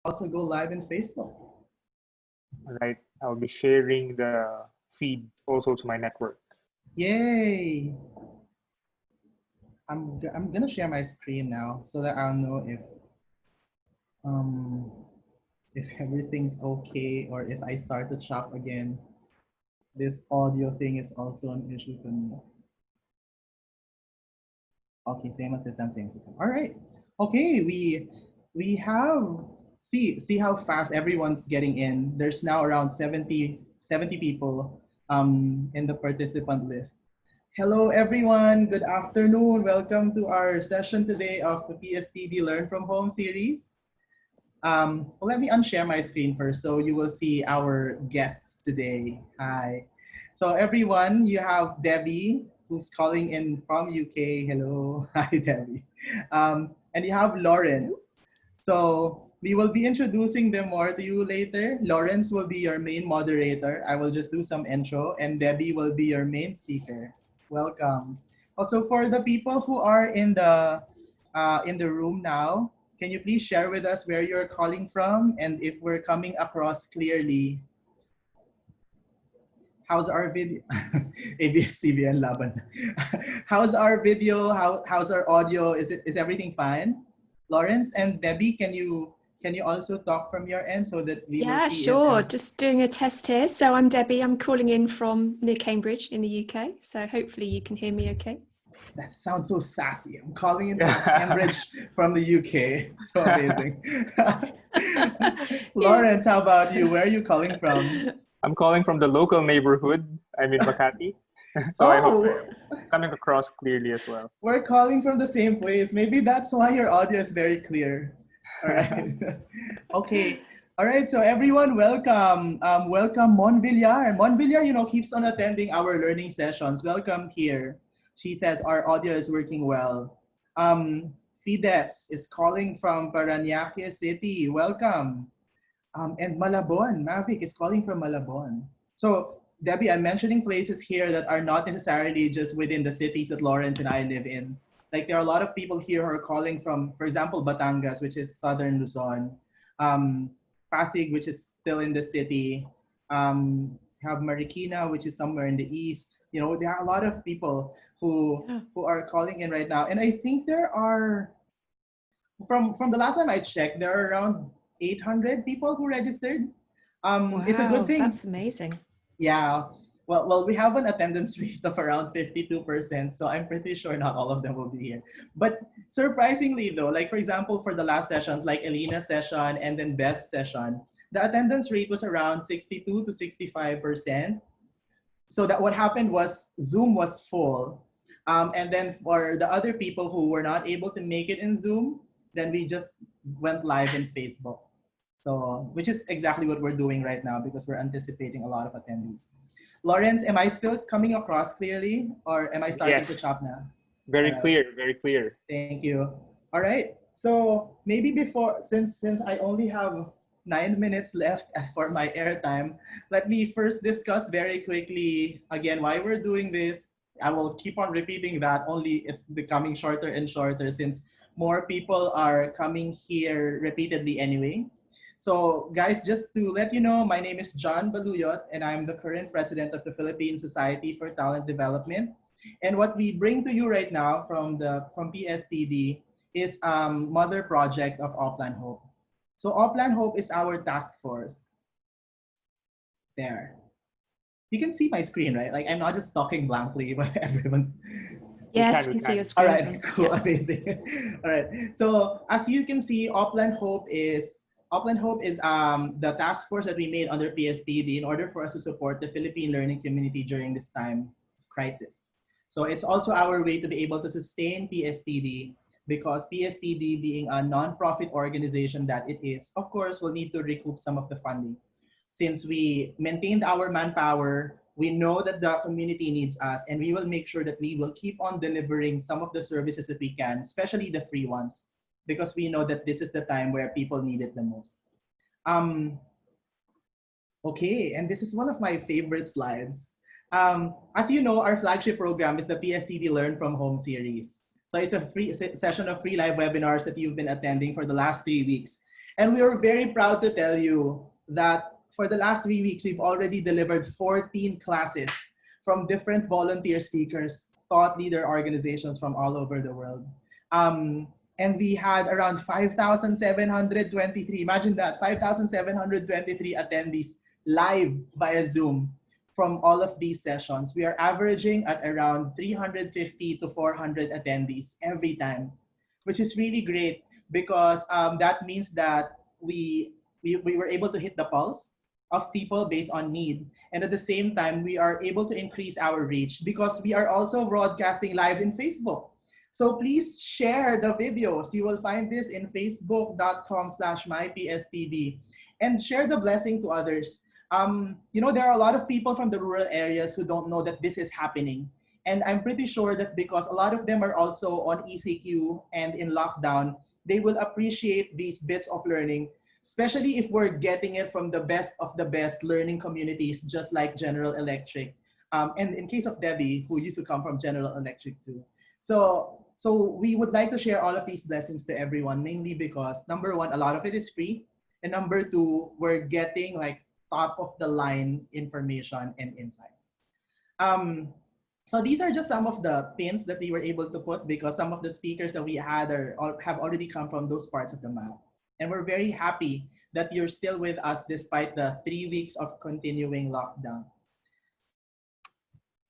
also go live in Facebook. All right. I'll be sharing the feed also to my network. Yay! I'm gonna share my screen now so that I'll know um if everything's okay or if I start to chop again. This audio thing is also an issue for me. Okay, same as the same. All right. Okay, we have see how fast everyone's getting in. There's now around 70 people in the participant list. Hello everyone, good afternoon. Welcome to our session today of the PSTD Learn from Home series. Well, let me unshare my screen first so you will see our guests today. Hi. So everyone, you have Debbie who's calling in from UK. Hello. Hi, Debbie. And you have Lawrence. So we will be introducing them more to you later. Lawrence will be your main moderator. I will just do some intro and Debbie will be your main speaker. Welcome. Also for the people who are in the room now, can you please share with us where you're calling from and if we're coming across clearly? How's our video? ABS-CBN Laban. How's our video? How's our audio? Is everything fine? Lawrence and Debbie, can you also talk from your end so that we will see sure. Just doing a test here. So I'm Debbie. I'm calling in from near Cambridge in the UK. So hopefully you can hear me okay. That sounds so sassy. I'm calling in from Cambridge from the UK. It's so amazing. Lawrence, how about you? Where are you calling from? I'm calling from the local neighborhood. I'm in Makati. So I hope I'm coming across clearly as well. We're calling from the same place. Maybe that's why your audio is very clear. All right. Okay. All right. So everyone, welcome. Welcome Mon Villar. Mon Villar, keeps on attending our learning sessions. Welcome here. She says our audio is working well. Fides is calling from Parañaque City. Welcome. And Malabon, Mavic is calling from Malabon. So, Debbie, I'm mentioning places here that are not necessarily just within the cities that Lawrence and I live in. Like there are a lot of people here who are calling from, for example, Batangas, which is southern Luzon, Pasig, which is still in the city, have Marikina, which is somewhere in the east. There are a lot of people who are calling in right now, and I think there are, from the last time I checked, there are around 800 people who registered. Wow, it's a good thing. That's amazing. Yeah. Well, we have an attendance rate of around 52%, so I'm pretty sure not all of them will be here. But surprisingly though, like for example, for the last sessions, like Elina's session and then Beth's session, the attendance rate was around 62 to 65%. So that what happened was Zoom was full. And then for the other people who were not able to make it in Zoom, then we just went live in Facebook. So, which is exactly what we're doing right now because we're anticipating a lot of attendees. Lawrence, am I still coming across clearly or am I starting to chop now? Very clear, very clear. Thank you. All right. So maybe before, since I only have 9 minutes left for my airtime, let me first discuss very quickly again why we're doing this. I will keep on repeating that, only it's becoming shorter and shorter since more people are coming here repeatedly anyway. So guys, just to let you know, my name is John Baluyot and I'm the current president of the Philippine Society for Talent Development. And what we bring to you right now from PSTD is mother project of Offline Hope. So Offline Hope is our task force. There. You can see my screen, right? Like I'm not just talking blankly, but everyone's. Yes, you can see your screen. All right, cool, yeah. Amazing. All right. So as you can see, Offline Hope is the task force that we made under PSTD in order for us to support the Philippine learning community during this time of crisis. So it's also our way to be able to sustain PSTD because PSTD being a non-profit organization that it is, of course, will need to recoup some of the funding. Since we maintained our manpower, we know that the community needs us and we will make sure that we will keep on delivering some of the services that we can, especially the free ones, because we know that this is the time where people need it the most. Okay, and this is one of my favorite slides. As you know, our flagship program is the PSTD Learn from Home series. So it's a free session of free live webinars that you've been attending for the last 3 weeks. And we are very proud to tell you that for the last 3 weeks, we've already delivered 14 classes from different volunteer speakers, thought leader organizations from all over the world. And we had around 5,723, imagine that, 5,723 attendees live via Zoom from all of these sessions. We are averaging at around 350 to 400 attendees every time, which is really great because that means that we were able to hit the pulse of people based on need. And at the same time, we are able to increase our reach because we are also broadcasting live in Facebook. So please share the videos. You will find this in facebook.com/mypstd and share the blessing to others. There are a lot of people from the rural areas who don't know that this is happening. And I'm pretty sure that because a lot of them are also on ECQ and in lockdown, they will appreciate these bits of learning, especially if we're getting it from the best of the best learning communities, just like General Electric. And in case of Debbie, who used to come from General Electric too. So we would like to share all of these blessings to everyone, mainly because number one, a lot of it is free. And number two, we're getting like top of the line information and insights. So these are just some of the pins that we were able to put because some of the speakers that we had have already come from those parts of the map. And we're very happy that you're still with us despite the 3 weeks of continuing lockdown.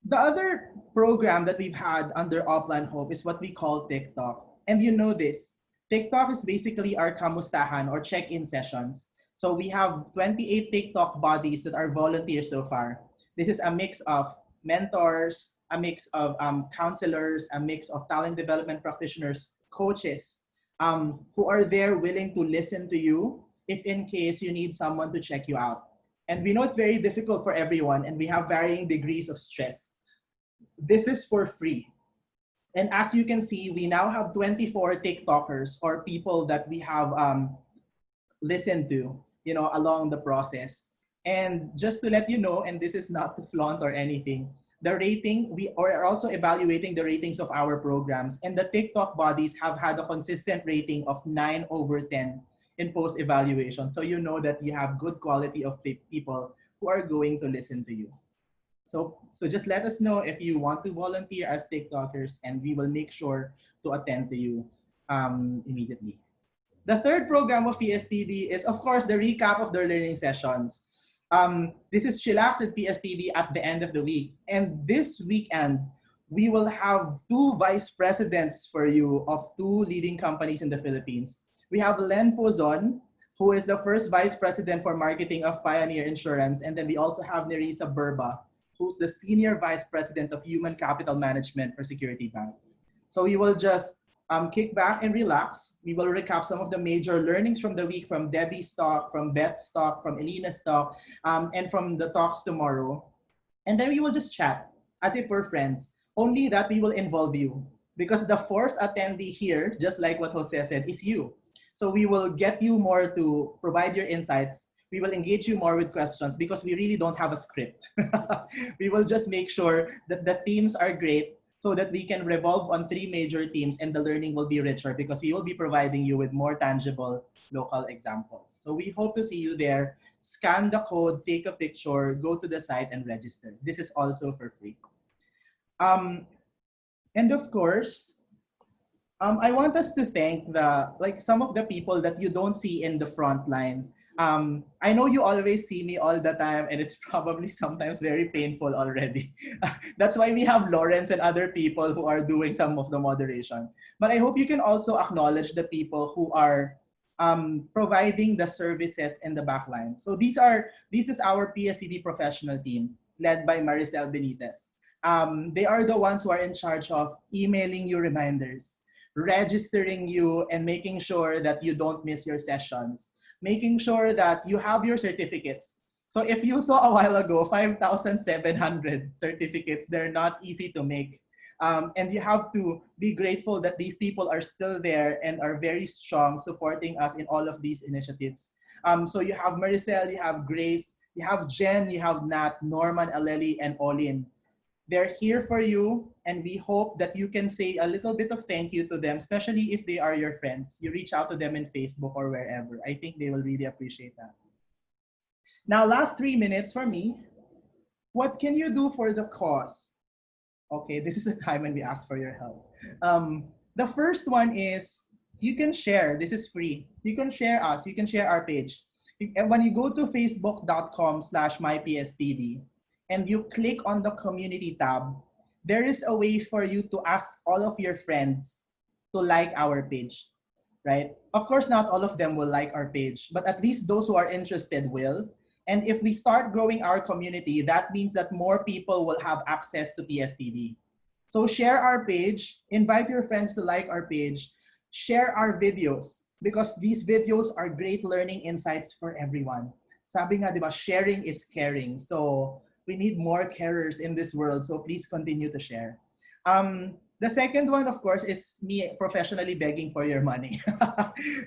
The other program that we've had under Upland Hope is what we call TikTok. And you know this, TikTok is basically our kamustahan or check-in sessions. So we have 28 TikTok bodies that are volunteers so far. This is a mix of mentors, a mix of counselors, a mix of talent development practitioners, coaches, who are there willing to listen to you if in case you need someone to check you out. And we know it's very difficult for everyone and we have varying degrees of stress. This is for free. And as you can see, we now have 24 TikTokers or people that we have listened to, along the process. And just to let you know, and this is not to flaunt or anything, the rating, we are also evaluating the ratings of our programs, and the TikTok bodies have had a consistent rating of 9/10 in post-evaluation. So you know that you have good quality of people who are going to listen to you. So just let us know if you want to volunteer as TikTokers, and we will make sure to attend to you immediately. The third program of PSTD is, of course, the recap of their learning sessions. This is Chillax with PSTD at the end of the week. And this weekend, we will have 2 vice presidents for you of 2 leading companies in the Philippines. We have Len Pozon, who is the first vice president for marketing of Pioneer Insurance. And then we also have Nerissa Burba, who's the senior vice president of human capital management for Security Bank. So we will just kick back and relax. We will recap some of the major learnings from the week from Debbie's talk, from Beth's talk, from Elena's talk, and from the talks tomorrow. And then we will just chat as if we're friends, only that we will involve you. Because the fourth attendee here, just like what Jose said, is you. So we will get you more to provide your insights. We will engage you more with questions because we really don't have a script. We will just make sure that the themes are great so that we can revolve on 3 major themes and the learning will be richer because we will be providing you with more tangible local examples. So we hope to see you there. Scan the code, take a picture, go to the site and register. This is also for free. And of course, I want us to thank some of the people that you don't see in the front line. I know you always see me all the time and it's probably sometimes very painful already. That's why we have Lawrence and other people who are doing some of the moderation. But I hope you can also acknowledge the people who are providing the services in the back line. So this is our PSTD professional team led by Maricel Benitez. They are the ones who are in charge of emailing you reminders, registering you and making sure that you don't miss your sessions, making sure that you have your certificates. So if you saw a while ago, 5,700 certificates, they're not easy to make. And you have to be grateful that these people are still there and are very strong supporting us in all of these initiatives. So you have Maricel, you have Grace, you have Jen, you have Nat, Norman, Aleli, and Olin. They're here for you, and we hope that you can say a little bit of thank you to them, especially if they are your friends. You reach out to them in Facebook or wherever. I think they will really appreciate that. Now, last 3 minutes for me. What can you do for the cause? Okay, this is the time when we ask for your help. The first one is you can share. This is free. You can share us. You can share our page. And when you go to facebook.com/mypstd and you click on the community tab, there is a way for you to ask all of your friends to like our page, right? Of course, not all of them will like our page, but at least those who are interested will. And if we start growing our community, that means that more people will have access to PSTD. So share our page, invite your friends to like our page, share our videos, because these videos are great learning insights for everyone. Sabi nga, di ba, sharing is caring. So we need more carers in this world. So please continue to share. The second one, of course, is me professionally begging for your money.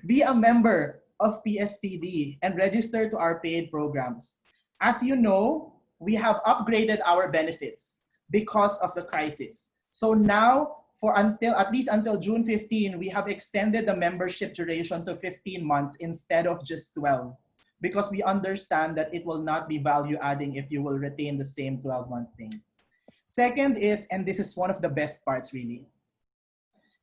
Be a member of PSTD and register to our paid programs. As you know, we have upgraded our benefits because of the crisis. So now, for until at least until June 15, we have extended the membership duration to 15 months instead of just 12, because we understand that it will not be value adding if you will retain the same 12-month thing. Second is, and this is one of the best parts really,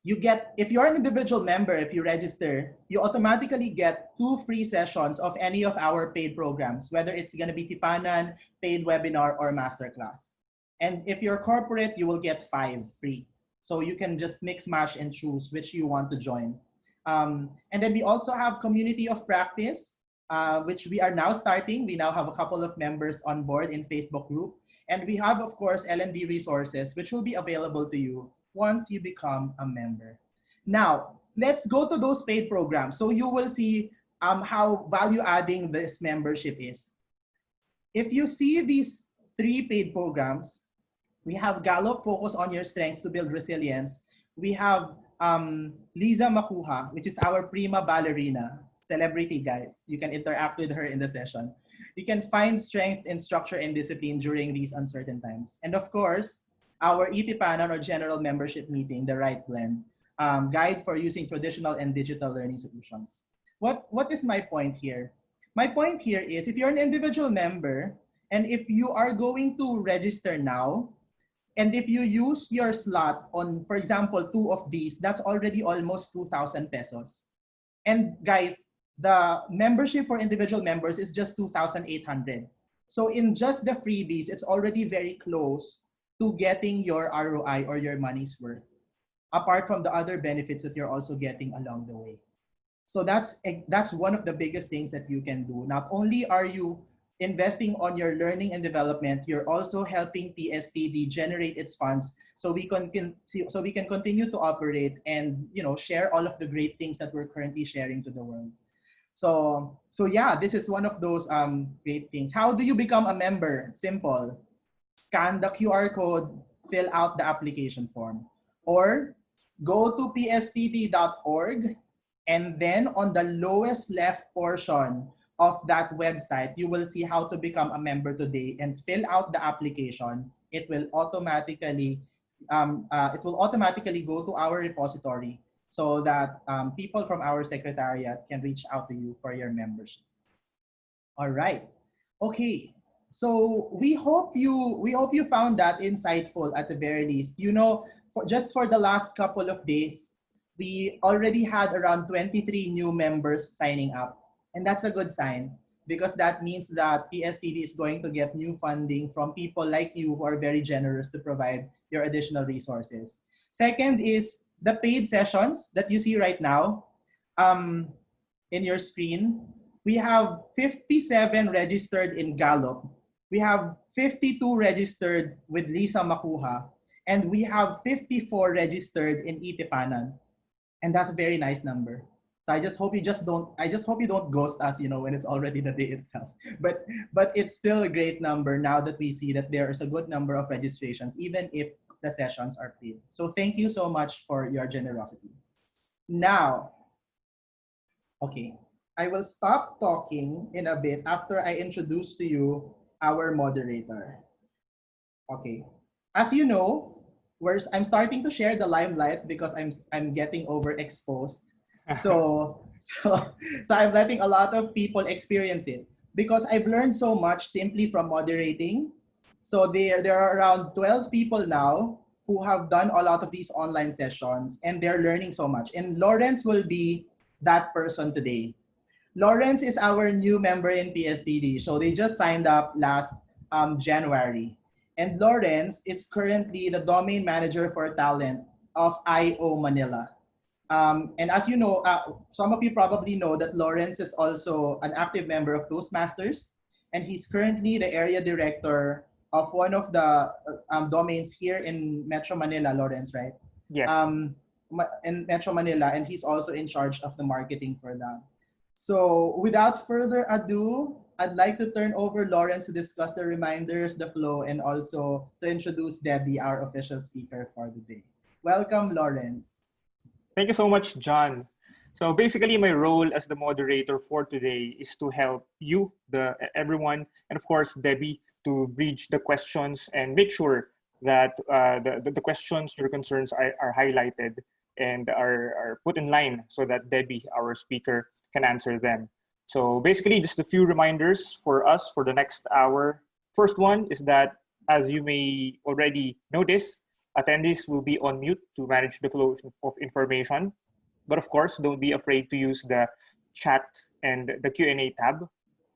you get, if you're an individual member, if you register, you automatically get 2 free sessions of any of our paid programs, whether it's going to be Tipanan, paid webinar, or masterclass. And if you're corporate, you will get 5 free. So you can just mix, match, and choose which you want to join. And then we also have community of practice, which we are now starting. We now have a couple of members on board in Facebook group. And we have, of course, L&D resources, which will be available to you once you become a member. Now, let's go to those paid programs. So you will see how value-adding this membership is. If you see these 3 paid programs, we have Gallup, Focus on Your Strengths to Build Resilience. We have Liza Makuha, which is our prima ballerina, celebrity, guys. You can interact with her in the session. You can find strength in structure and discipline during these uncertain times. And of course, our EPPANAN, or General Membership Meeting, the right blend, guide for using traditional and digital learning solutions. What is my point here? My point here is, if you're an individual member, and if you are going to register now, and if you use your slot on, for example, 2 of these, that's already almost 2,000 pesos. And guys, the membership for individual members is just 2,800. So in just the freebies, it's already very close to getting your ROI, or your money's worth, apart from the other benefits that you're also getting along the way. So that's one of the biggest things that you can do. Not only are you investing on your learning and development, you're also helping PSTD generate its funds so we can continue to operate and share all of the great things that we're currently sharing to the world. So yeah, this is one of those great things. How do you become a member? Simple. Scan the QR code, fill out the application form, or go to pstd.org, and then on the lowest left portion of that website, you will see how to become a member today and fill out the application. It will automatically go to our repository so that people from our secretariat can reach out to you for your membership. All right. Okay. So we hope you found that insightful at the very least. Just for the last couple of days, we already had around 23 new members signing up. And that's a good sign, because that means that PSTD is going to get new funding from people like you who are very generous to provide your additional resources. Second is the paid sessions that you see right now in your screen. We have 57 registered in Gallup. We have 52 registered with Lisa Makuha, and we have 54 registered in Itipanan. And that's a very nice number. So I just hope you don't ghost us, when it's already the day itself. But it's still a great number now that we see that there is a good number of registrations, even if the sessions are paid. So thank you so much for your generosity. Now, okay, I will stop talking in a bit after I introduce to you our moderator. Okay, as you know, I'm starting to share the limelight because I'm getting overexposed. So so so I'm letting a lot of people experience it because I've learned so much simply from moderating. So there are around 12 people now who have done a lot of these online sessions and they're learning so much. And Lawrence will be that person today. Lawrence is our new member in PSTD. So they just signed up last January. And Lawrence is currently the domain manager for talent of IO Manila. And as you know, some of you probably know that Lawrence is also an active member of Toastmasters. And he's currently the area director of one of the domains here in Metro Manila, Lawrence, right? Yes. Um, in Metro Manila, and he's also in charge of the marketing for that. So without further ado, I'd like to turn over Lawrence to discuss the reminders, the flow, and also to introduce Debbie, our official speaker for the day. Welcome, Lawrence. Thank you so much, John. So basically, my role as the moderator for today is to help you, everyone, and of course Debbie, to bridge the questions and make sure that the questions, your concerns are highlighted and are put in line so that Debbie, our speaker, can answer them. So basically, just a few reminders for us for the next hour. First one is that, as you may already notice, attendees will be on mute to manage the flow of information. But of course, don't be afraid to use the chat and the Q&A tab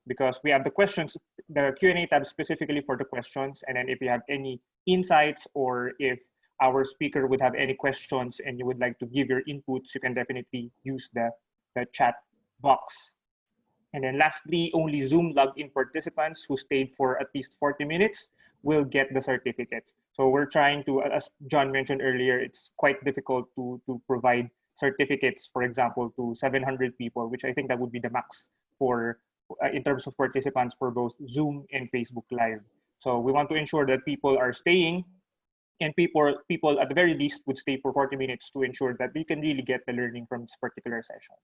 because we have the questions, the Q&A tab specifically for the questions. And then if you have any insights or if our speaker would have any questions and you would like to give your inputs, you can definitely use the chat box. And then lastly, only Zoom login participants who stayed for at least 40 minutes will get the certificates. So we're trying to, as John mentioned earlier, it's quite difficult to provide certificates, for example, to 700 people, which I think that would be the max for in terms of participants for both Zoom and Facebook Live. So we want to ensure that people are staying and people at the very least would stay for 40 minutes to ensure that they can really get the learning from this particular session.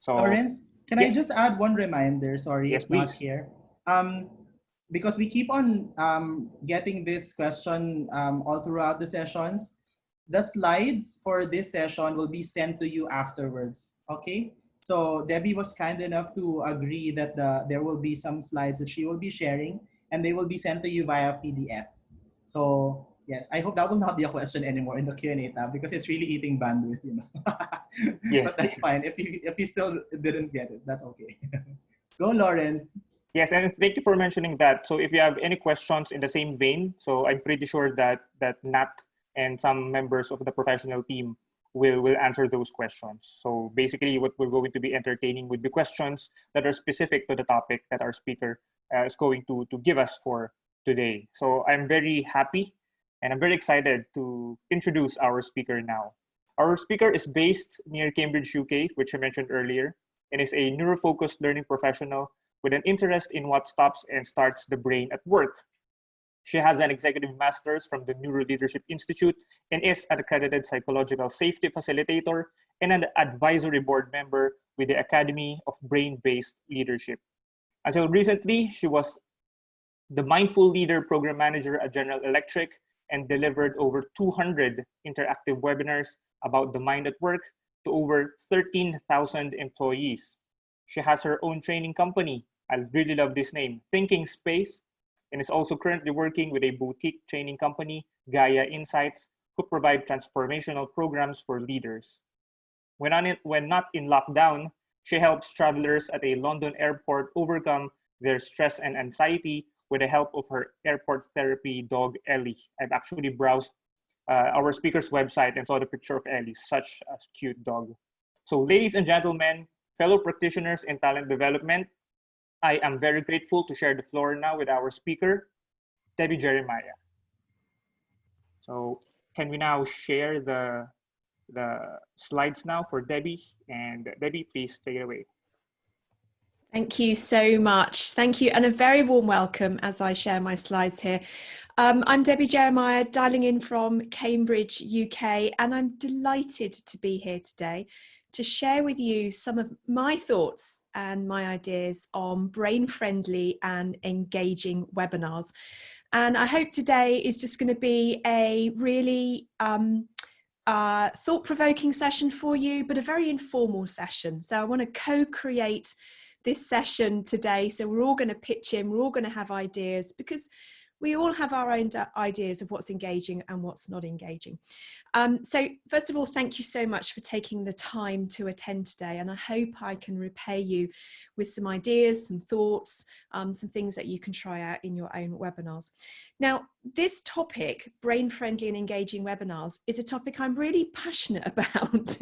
So Lawrence, can I yes, just add one reminder? Sorry, yes, it's not please. here. Because we keep on getting this question all throughout the sessions. The slides for this session will be sent to you afterwards. Okay. So Debbie was kind enough to agree that there will be some slides that she will be sharing, and they will be sent to you via PDF. So yes, I hope that will not be a question anymore in the Q&A tab because it's really eating bandwidth, you know. Yes, But that's yes. fine. If you still didn't get it, that's okay. Go, Lawrence. Yes, and thank you for mentioning that. So if you have any questions in the same vein, so I'm pretty sure that Nat and some members of the professional team will answer those questions. So basically what we're going to be entertaining would be questions that are specific to the topic that our speaker is going to give us for today. So I'm very happy and I'm very excited to introduce our speaker now. Our speaker is based near Cambridge, UK, which I mentioned earlier, and is a neurofocused learning professional with an interest in what stops and starts the brain at work. She has an executive master's from the Neuro Leadership Institute and is an accredited psychological safety facilitator and an advisory board member with the Academy of Brain-Based Leadership. Until recently, she was the Mindful Leader Program Manager at General Electric and delivered over 200 interactive webinars about the mind at work to over 13,000 employees. She has her own training company. I really love this name, Thinking Space, and is also currently working with a boutique training company, Gaia Insights, who provide transformational programs for leaders. When not in lockdown, she helps travelers at a London airport overcome their stress and anxiety with the help of her airport therapy dog, Ellie. I've actually browsed our speaker's website and saw the picture of Ellie, such a cute dog. So ladies and gentlemen, fellow practitioners in talent development, I am very grateful to share the floor now with our speaker, Debbie Jeremiah. So can we now share the slides now for Debbie? And Debbie, please take it away. Thank you so much. Thank you. And a very warm welcome as I share my slides here. I'm Debbie Jeremiah, dialing in from Cambridge, UK, and I'm delighted to be here today to share with you some of my thoughts and my ideas on brain-friendly and engaging webinars. And I hope today is just going to be a really thought-provoking session for you, but a very informal session. So I want to co-create this session today. So we're all going to pitch in, we're all going to have ideas, because we all have our own ideas of what's engaging and what's not engaging. So first of all, thank you so much for taking the time to attend today. And I hope I can repay you with some ideas, some thoughts, some things that you can try out in your own webinars. Now, this topic, brain-friendly and engaging webinars, is a topic I'm really passionate about,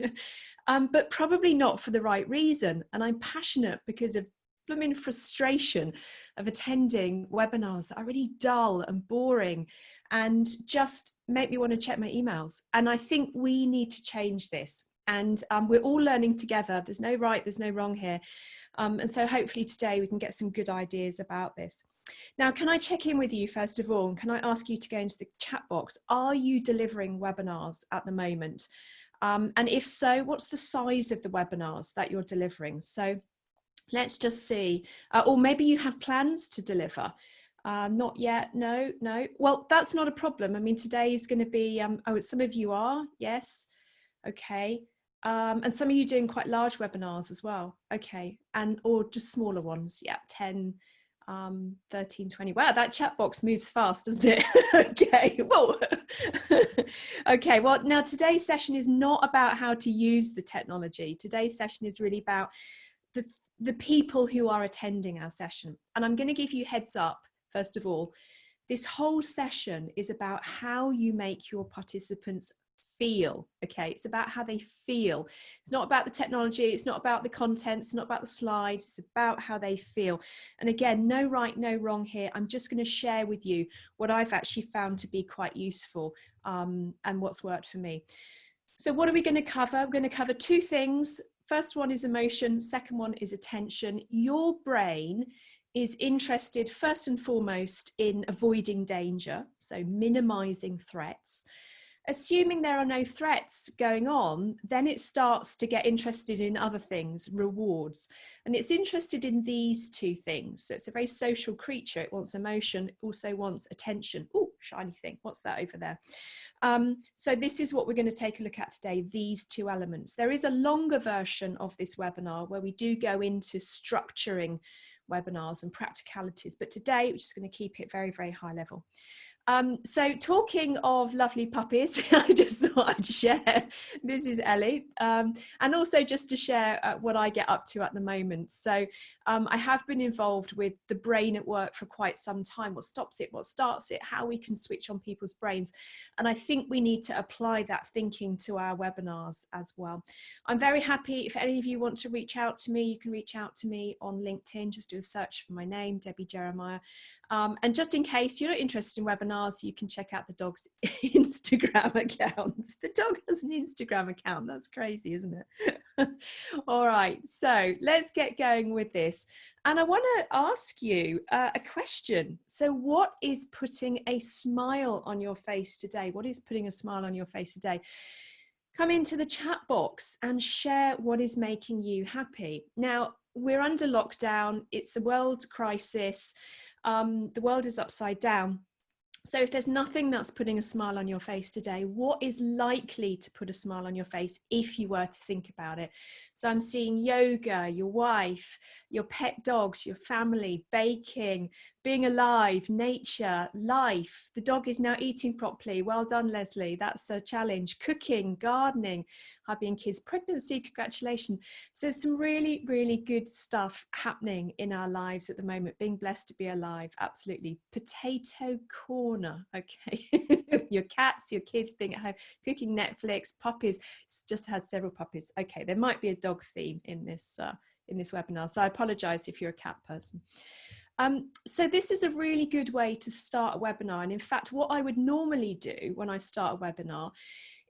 but probably not for the right reason. And I'm passionate because of blooming frustration of attending webinars that are really dull and boring and just make me want to check my emails. And I think we need to change this. And we're all learning together. There's no right, there's no wrong here. And so hopefully today we can get some good ideas about this. Now, can I check in with you first of all? And can I ask you to go into the chat box? Are you delivering webinars at the moment? And if so, what's the size of the webinars that you're delivering? So let's just see, or maybe you have plans to deliver. Not yet, no. Well, that's not a problem. I mean, today is going to be, oh, some of you are, yes, okay. And some of you doing quite large webinars as well, okay. And, or just smaller ones, yeah, 10, 13, 20. Wow, that chat box moves fast, doesn't it? Okay, whoa. Okay, well, now today's session is not about how to use the technology. Today's session is really about the people who are attending our session. And I'm going to give you heads up, first of all, this whole session is about how you make your participants feel, okay? It's about how they feel. It's not about the technology, it's not about the content, it's not about the slides, it's about how they feel. And again, no right, no wrong here. I'm just going to share with you what I've actually found to be quite useful and what's worked for me. So what are we going to cover? We're going to cover two things. First one is emotion, second one is attention. Your brain is interested first and foremost in avoiding danger, so minimizing threats. Assuming there are no threats going on, then it starts to get interested in other things, rewards. And it's interested in these two things. So it's a very social creature. It wants emotion, it also wants attention. Oh, shiny thing, what's that over there? So this is what we're going to take a look at today, these two elements. There is a longer version of this webinar where we do go into structuring webinars and practicalities, but today we're just going to keep it very, very high level. So talking of lovely puppies, I just thought I'd share, this is Ellie, and also just to share what I get up to at the moment. So I have been involved with the brain at work for quite some time. What stops it, what starts it, how we can switch on people's brains. And I think we need to apply that thinking to our webinars as well. I'm very happy if any of you want to reach out to me, you can reach out to me on LinkedIn, just do a search for my name, Debbie Jeremiah. And just in case you're not interested in webinars, you can check out the dog's Instagram account. The dog has an Instagram account. That's crazy, isn't it? All right, so let's get going with this. And I want to ask you a question. So what is putting a smile on your face today? What is putting a smile on your face today? Come into the chat box and share what is making you happy. Now, we're under lockdown. It's the world crisis. The world is upside down. So if there's nothing that's putting a smile on your face today, what is likely to put a smile on your face if you were to think about it? So I'm seeing yoga, your wife, your pet dogs, your family, baking, being alive, nature, life. The dog is now eating properly. Well done, Leslie. That's a challenge. Cooking, gardening, hubby and kids, pregnancy, congratulations. So some really, really good stuff happening in our lives at the moment. Being blessed to be alive, absolutely. Potato corner, okay. Your cats, your kids being at home, cooking, Netflix, puppies. It's just had several puppies. Okay, there might be a dog theme in this webinar, so I apologize if you're a cat person. So this is a really good way to start a webinar. And in fact, what I would normally do when I start a webinar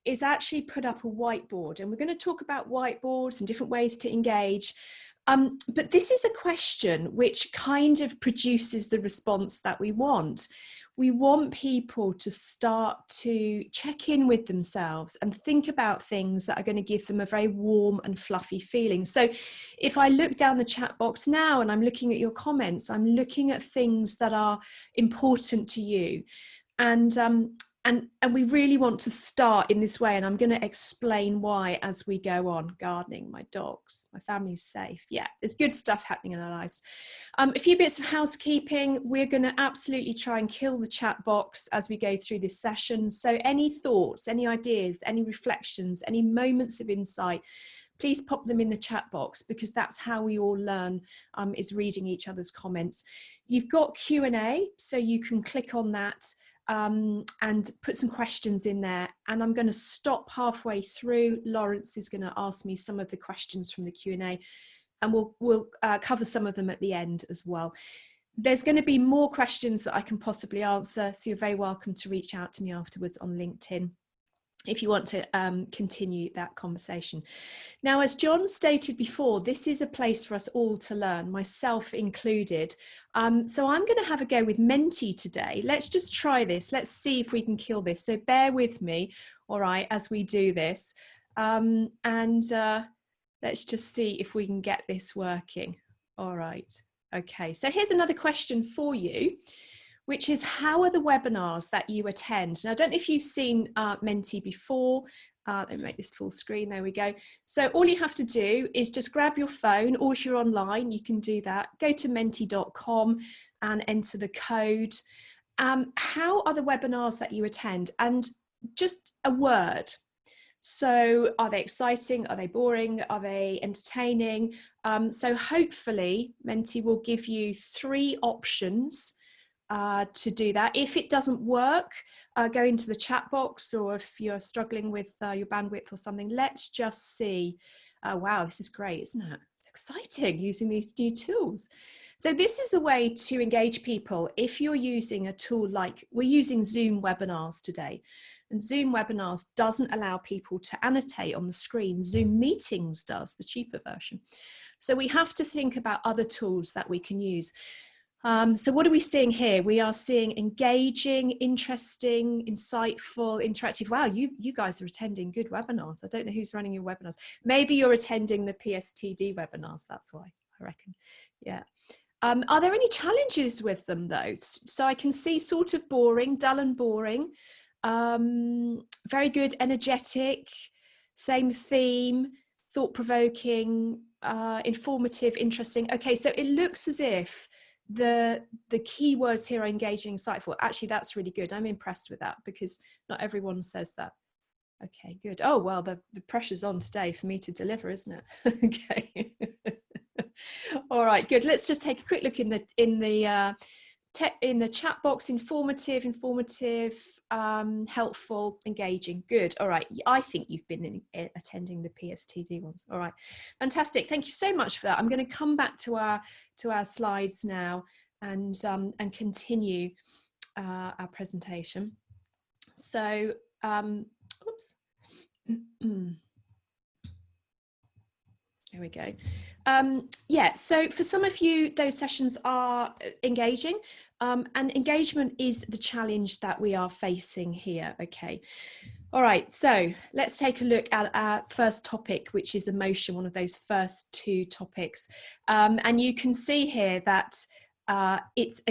is actually put up a whiteboard. And we're going to talk about whiteboards and different ways to engage. But this is a question which kind of produces the response that we want. we want people to start to check in with themselves and think about things that are going to give them a very warm and fluffy feeling. So if I look down the chat box now and I'm looking at your comments, I'm looking at things that are important to you. And we really want to start in this way, and I'm going to explain why as we go on. Gardening, my dogs, my family's safe. Yeah, there's good stuff happening in our lives. A few bits of housekeeping. We're going to absolutely try and kill the chat box as we go through this session. So any thoughts, any ideas, any reflections, any moments of insight, please pop them in the chat box, because that's how we all learn, is reading each other's comments. You've got Q&A, so you can click on that and put some questions in there. And I'm going to stop halfway through. Lawrence is going to ask me some of the questions from the Q&A, and we'll cover some of them at the end as well. There's going to be more questions that I can possibly answer, so you're very welcome to reach out to me afterwards on LinkedIn if you want to continue that conversation. Now, as John stated before, this is a place for us all to learn, myself included. So I'm going to have a go with Menti today. Let's just try this. Let's see if we can kill this. So bear with me, all right, as we do this. Let's just see if we can get this working. All right. Okay, so here's another question for you, which is, how are the webinars that you attend? Now, I don't know if you've seen Menti before. Let me make this full screen. There we go. So all you have to do is just grab your phone, or if you're online, you can do that. Go to menti.com and enter the code. How are the webinars that you attend? And just a word. So are they exciting? Are they boring? Are they entertaining? So hopefully Menti will give you 3 options to do that. If it doesn't work, go into the chat box, or if you're struggling with your bandwidth or something, let's just see. Wow, this is great, isn't it? It's exciting using these new tools. So this is a way to engage people. If you're using a tool like, we're using Zoom webinars today, and Zoom webinars doesn't allow people to annotate on the screen. Zoom meetings does, the cheaper version. So we have to think about other tools that we can use. So what are we seeing here? We are seeing engaging, interesting, insightful, interactive. Wow, you guys are attending good webinars. I don't know who's running your webinars. Maybe you're attending the PSTD webinars, that's why, I reckon. Yeah. Are there any challenges with them though? So I can see sort of boring, dull and boring. Very good, energetic, same theme, thought-provoking, informative, interesting. Okay, so it looks as if the keywords here are engaging, insightful. Actually, that's really good. I'm impressed with that, because not everyone says that. Okay, good. Oh, well, the pressure's on today for me to deliver, isn't it? Okay. All right, good. Let's just take a quick look in the chat box. Informative, helpful, engaging. Good. All right. I think you've been attending the PSTD ones. All right. Fantastic. Thank you so much for that. I'm going to come back to our slides now and continue our presentation. So, oops. There we go. Yeah, so for some of you, those sessions are engaging, and engagement is the challenge that we are facing here. Okay. All right, so let's take a look at our first topic, which is emotion, one of those first 2 topics. And you can see here that it's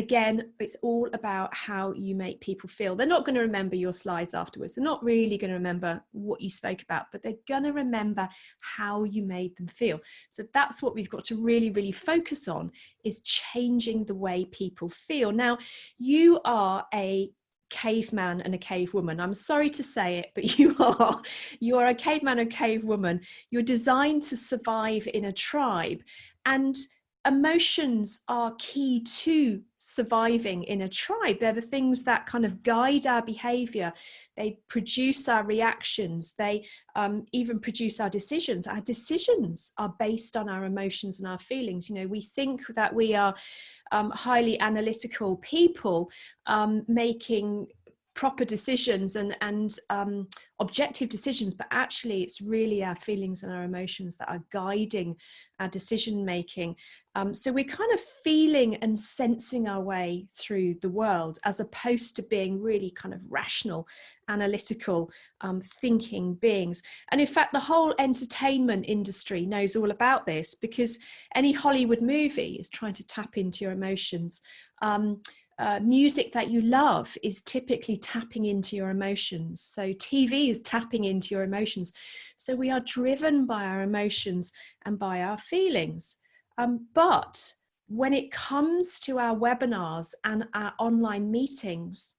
all about how you make people feel. They're not going to remember your slides afterwards. They're not really going to remember what you spoke about, but they're going to remember how you made them feel. So that's what we've got to really, really focus on, is changing the way people feel. Now, you are a caveman and a cavewoman. I'm sorry to say it, but you are a caveman and cavewoman. You're designed to survive in a tribe, and emotions are key to surviving in a tribe. They're the things that kind of guide our behavior. They produce our reactions. They even produce our decisions. Our decisions are based on our emotions and our feelings. You know, we think that we are highly analytical people, making proper decisions and objective decisions, but actually it's really our feelings and our emotions that are guiding our decision making. So we're kind of feeling and sensing our way through the world, as opposed to being really kind of rational, analytical, thinking beings. And in fact, the whole entertainment industry knows all about this, because any Hollywood movie is trying to tap into your emotions. Music that you love is typically tapping into your emotions. So TV is tapping into your emotions. So we are driven by our emotions and by our feelings. But when it comes to our webinars and our online meetings,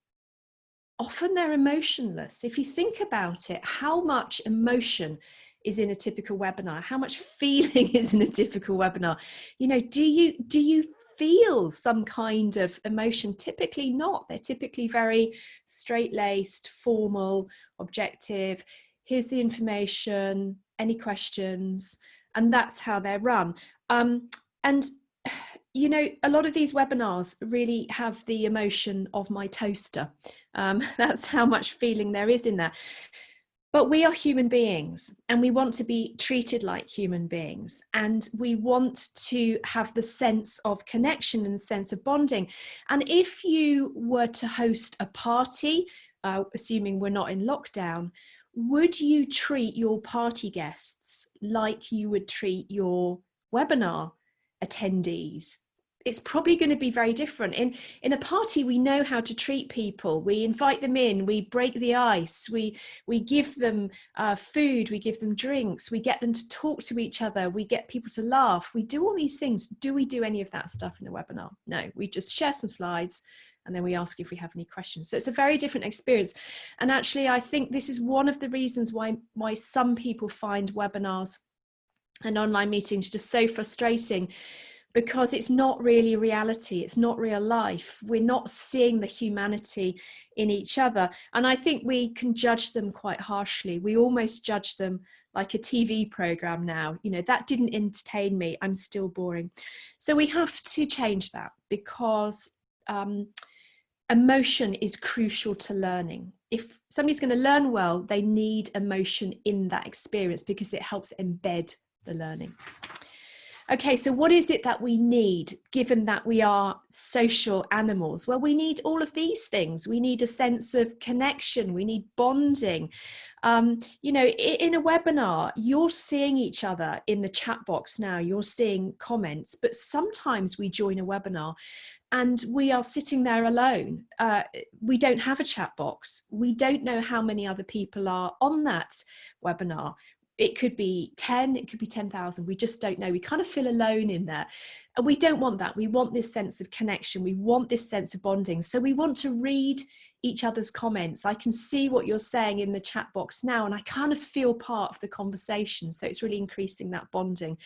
often they're emotionless. If you think about it, how much emotion is in a typical webinar? How much feeling is in a typical webinar? You know, do you feel some kind of emotion? Typically not. They're typically very straight-laced, formal, objective. Here's the information, any questions? And that's how they're run. And you know, a lot of these webinars really have the emotion of my toaster. That's how much feeling there is in there. But we are human beings, and we want to be treated like human beings, and we want to have the sense of connection and sense of bonding. And if you were to host a party, assuming we're not in lockdown, would you treat your party guests like you would treat your webinar attendees? It's probably going to be very different. In a party, we know how to treat people. We invite them in, we break the ice, we give them food, we give them drinks, we get them to talk to each other, we get people to laugh. We do all these things. Do we do any of that stuff in a webinar? No, we just share some slides and then we ask if we have any questions. So it's a very different experience. And actually, I think this is one of the reasons why some people find webinars and online meetings just so frustrating, because it's not really reality. It's not real life. We're not seeing the humanity in each other. And I think we can judge them quite harshly. We almost judge them like a TV program now. You know, that didn't entertain me, I'm still boring. So we have to change that, because emotion is crucial to learning. If somebody's going to learn well, they need emotion in that experience, because it helps embed the learning. Okay, so what is it that we need, given that we are social animals? Well, we need all of these things. We need a sense of connection. We need bonding. You know, in a webinar, you're seeing each other in the chat box now. You're seeing comments, but sometimes we join a webinar and we are sitting there alone. We don't have a chat box. We don't know how many other people are on that webinar. It could be 10, it could be 10,000. We just don't know. We kind of feel alone in there. And we don't want that. We want this sense of connection. We want this sense of bonding. So we want to read each other's comments. I can see what you're saying in the chat box now, and I kind of feel part of the conversation. So it's really increasing that bonding.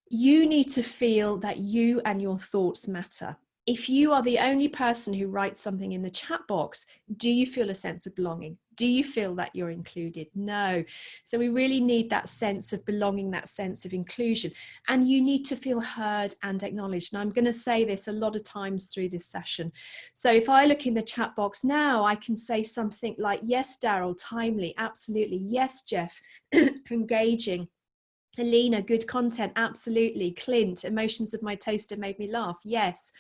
You need to feel that you and your thoughts matter. If you are the only person who writes something in the chat box, do you feel a sense of belonging? Do you feel that you're included? No. So we really need that sense of belonging, that sense of inclusion. And you need to feel heard and acknowledged. And I'm going to say this a lot of times through this session. So if I look in the chat box now, I can say something like, yes, Daryl, timely, absolutely. Yes, Jeff, engaging. Alina, good content, absolutely. Clint, emotions of my toaster made me laugh. Yes,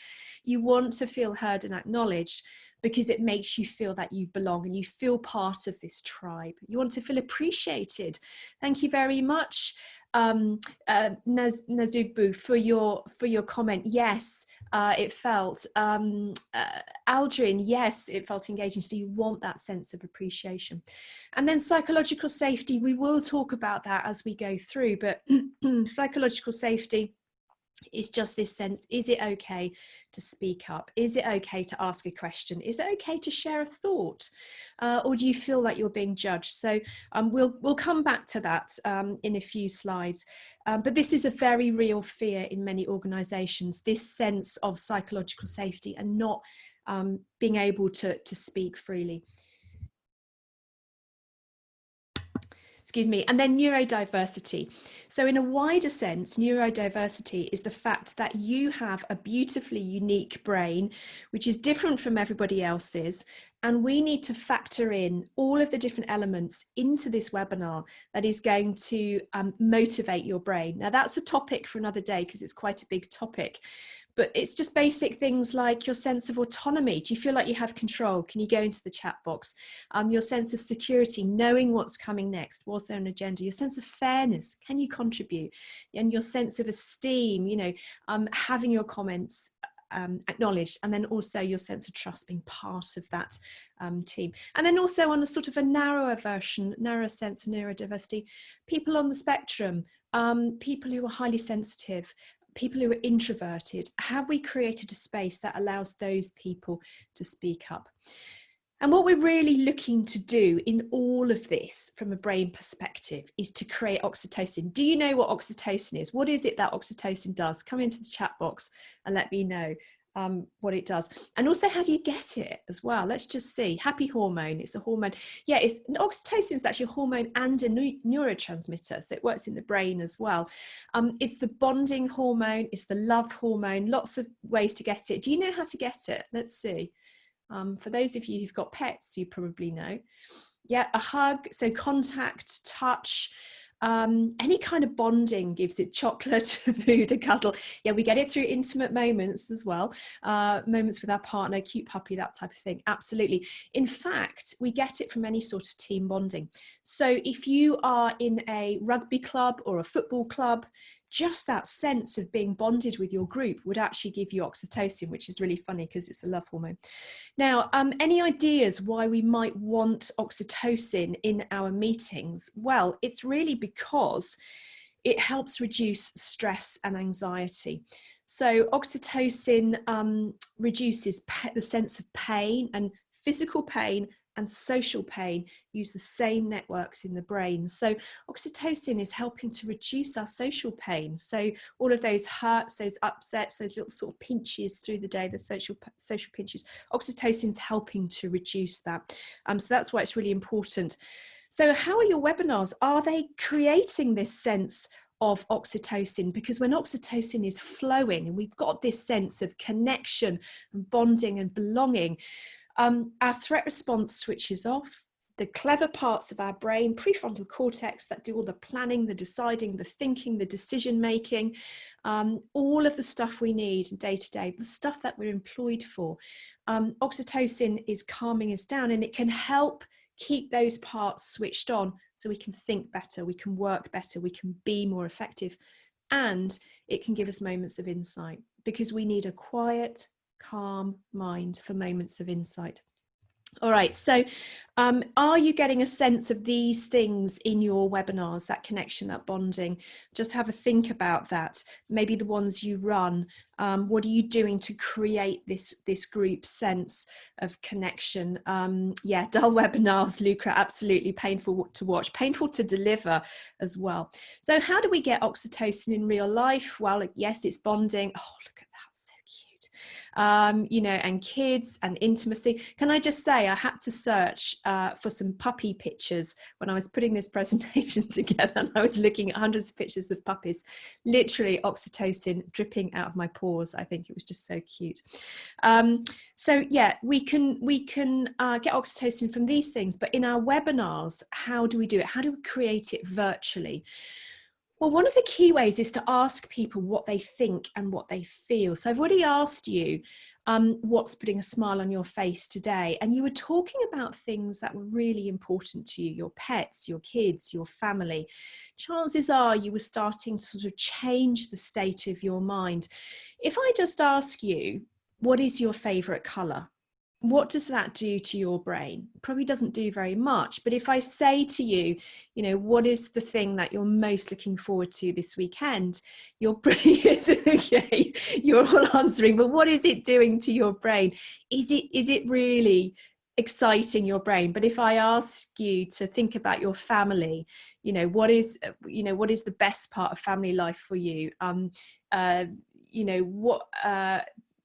you want to feel heard and acknowledged, because it makes you feel that you belong and you feel part of this tribe. You want to feel appreciated. Thank you very much, Nazugbu, for your comment. Yes, it felt. Aldrin, yes, it felt engaging. So you want that sense of appreciation. And then psychological safety, we will talk about that as we go through, but psychological safety is just this sense, is it okay to speak up? Is it okay to ask a question? Is it okay to share a thought? Or do you feel that you're being judged? So we'll come back to that in a few slides. But this is a very real fear in many organizations, this sense of psychological safety and not being able to speak freely. excuse me, and then neurodiversity. So in a wider sense, neurodiversity is the fact that you have a beautifully unique brain, which is different from everybody else's. And we need to factor in all of the different elements into this webinar that is going to motivate your brain. Now, that's a topic for another day because it's quite a big topic. But it's just basic things like your sense of autonomy. Do you feel like you have control? Can you go into the chat box? Your sense of security, knowing what's coming next. Was there an agenda? Your sense of fairness, can you contribute? And your sense of esteem, you know, having your comments acknowledged, and then also your sense of trust being part of that team. And then also on a sort of a narrower sense of neurodiversity, people on the spectrum, people who are highly sensitive, people who are introverted. Have we created a space that allows those people to speak up? And what we're really looking to do in all of this from a brain perspective is to create oxytocin. Do you know what oxytocin is? What is it that oxytocin does? Come into the chat box and let me know what it does. And also, how do you get it as well? Let's just see. Happy hormone, it's a hormone. Yeah, oxytocin is actually a hormone and a neurotransmitter, so it works in the brain as well. It's the bonding hormone, it's the love hormone, lots of ways to get it. Do you know how to get it? Let's see. For those of you who've got pets, you probably know. Yeah, a hug, so contact, touch, any kind of bonding gives it, chocolate, food, a cuddle. Yeah, we get it through intimate moments as well, moments with our partner, cute puppy, that type of thing. Absolutely. In fact, we get it from any sort of team bonding. So if you are in a rugby club or a football club, just that sense of being bonded with your group would actually give you oxytocin, which is really funny because it's the love hormone. Now, any ideas why we might want oxytocin in our meetings? Well, it's really because it helps reduce stress and anxiety. So oxytocin reduces the sense of pain, and physical pain and social pain use the same networks in the brain. So oxytocin is helping to reduce our social pain. So all of those hurts, those upsets, those little sort of pinches through the day, the social pinches, oxytocin is helping to reduce that. So that's why it's really important. So how are your webinars? Are they creating this sense of oxytocin? Because when oxytocin is flowing and we've got this sense of connection and bonding and belonging, our threat response switches off. The clever parts of our brain, prefrontal cortex, that do all the planning, the deciding, the thinking, the decision making, all of the stuff we need day to day, the stuff that we're employed for. Oxytocin is calming us down, and it can help keep those parts switched on so we can think better, we can work better, we can be more effective, and it can give us moments of insight, because we need a quiet, calm mind for moments of insight. All right, so are you getting a sense of these things in your webinars, that connection, that bonding? Just have a think about that. Maybe the ones you run, what are you doing to create this group sense of connection? Yeah, dull webinars, Lucra, absolutely painful to watch, painful to deliver as well. So how do we get oxytocin in real life? Well, yes, it's bonding. Oh, look at that, so cute. You know, and kids and intimacy. Can I just say, I had to search for some puppy pictures when I was putting this presentation together, and I was looking at hundreds of pictures of puppies, literally oxytocin dripping out of my pores. I think it was just so cute. So yeah, we can get oxytocin from these things, but in our webinars, how do we do it? How do we create it virtually? Well, one of the key ways is to ask people what they think and what they feel. So I've already asked you what's putting a smile on your face today. And you were talking about things that were really important to you, your pets, your kids, your family. Chances are you were starting to sort of change the state of your mind. If I just ask you, what is your favorite color? What does that do to your brain? Probably doesn't do very much. But if I say to you, you know, what is the thing that you're most looking forward to this weekend? Your brain is okay. You're all answering, but what is it doing to your brain? Is it really exciting your brain? But if I ask you to think about your family, you know, what is the best part of family life for you? You know, what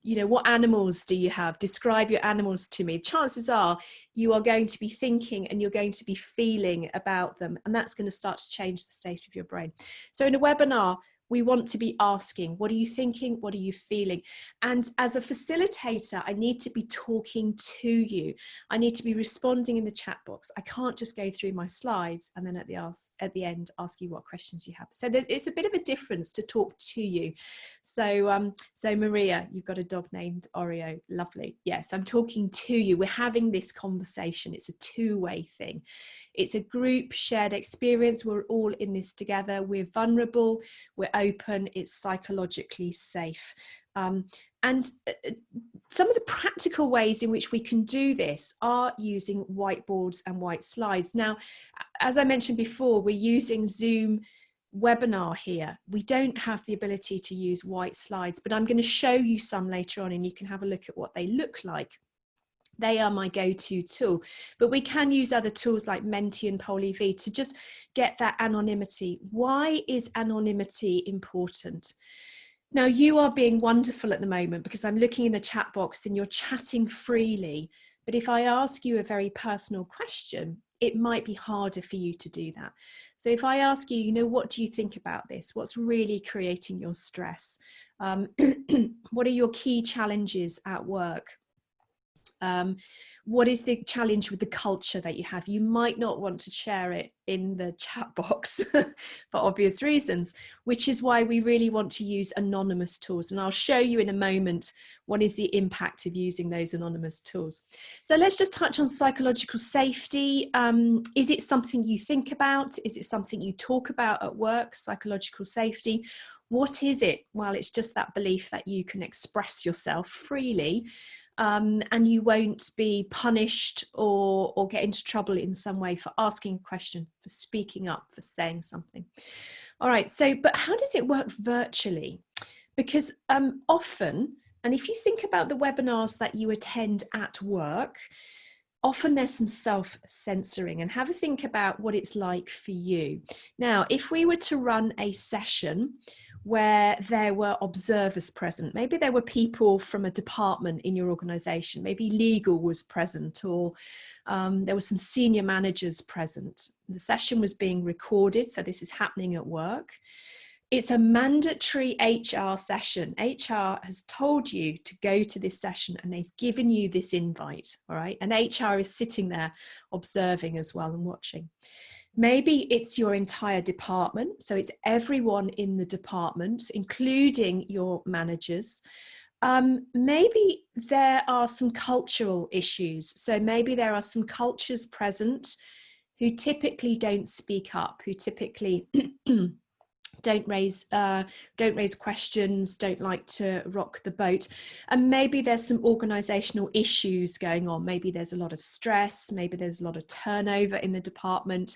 you know, what animals do you have? Describe your animals to me. Chances are you are going to be thinking and you're going to be feeling about them, and that's going to start to change the state of your brain. So in a webinar, we want to be asking, what are you thinking? What are you feeling? And as a facilitator, I need to be talking to you. I need to be responding in the chat box. I can't just go through my slides and then at the end ask you what questions you have. So it's a bit of a difference to talk to you. So Maria, you've got a dog named Oreo. Lovely. Yes, I'm talking to you. We're having this conversation. It's a two-way thing. It's a group shared experience. We're all in this together. We're vulnerable. We're open. It's psychologically safe. And some of the practical ways in which we can do this are using whiteboards and white slides. Now, as I mentioned before, we're using Zoom webinar here. We don't have the ability to use white slides, but I'm going to show you some later on and you can have a look at what they look like. They are my go-to tool, but we can use other tools like Menti and PolyV to just get that anonymity. Why is anonymity important? Now, you are being wonderful at the moment because I'm looking in the chat box and you're chatting freely. But if I ask you a very personal question, it might be harder for you to do that. So if I ask you, you know, what do you think about this? What's really creating your stress? What are your key challenges at work? What is the challenge with the culture that you have? You might not want to share it in the chat box for obvious reasons, which is why we really want to use anonymous tools. And I'll show you in a moment what is the impact of using those anonymous tools. So let's just touch on psychological safety. Is it something you think about? Is it something you talk about at work, psychological safety? What is it? Well, it's just that belief that you can express yourself freely and you won't be punished or get into trouble in some way for asking a question, for speaking up, for saying something. All right, so, but how does it work virtually? Because often, and if you think about the webinars that you attend at work, often there's some self-censoring, and have a think about what it's like for you. Now, if we were to run a session where there were observers present, maybe there were people from a department in your organization, maybe legal was present, or there were some senior managers present. The session was being recorded, so this is happening at work. It's a mandatory HR session. HR has told you to go to this session and they've given you this invite, all right? And HR is sitting there observing as well and watching. Maybe it's your entire department. So it's everyone in the department, including your managers. Maybe there are some cultural issues. So maybe there are some cultures present who typically don't speak up, who typically don't raise questions, don't like to rock the boat. And maybe there's some organizational issues going on. Maybe there's a lot of stress, maybe there's a lot of turnover in the department,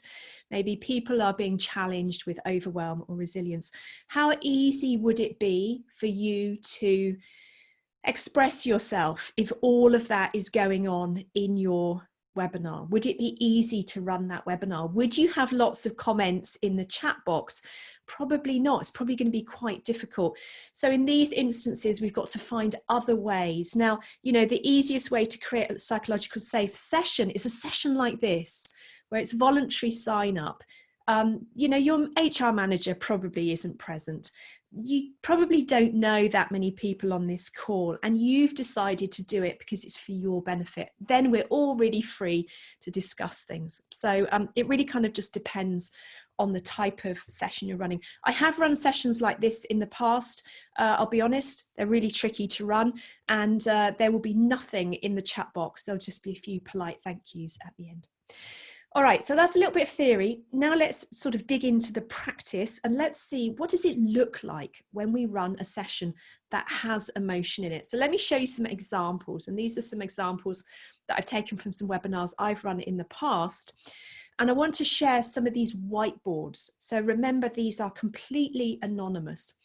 maybe people are being challenged with overwhelm or resilience. How easy would it be for you to express yourself if all of that is going on in your webinar? Would it be easy to run that webinar? Would you have lots of comments in the chat box? Probably not. It's probably going to be quite difficult. So in these instances, we've got to find other ways. Now, you know, the easiest way to create a psychological safe session is a session like this, where it's voluntary sign up. You know, your HR manager probably isn't present. You probably don't know that many people on this call, and you've decided to do it because it's for your benefit. Then we're all really free to discuss things. So it really kind of just depends on the type of session you're running. I have run sessions like this in the past. I'll be honest, they're really tricky to run, and there will be nothing in the chat box. There'll just be a few polite thank yous at the end. All right, so that's a little bit of theory. Now let's sort of dig into the practice and let's see, what does it look like when we run a session that has emotion in it? So let me show you some examples. And these are some examples that I've taken from some webinars I've run in the past. And I want to share some of these whiteboards. So remember, these are completely anonymous.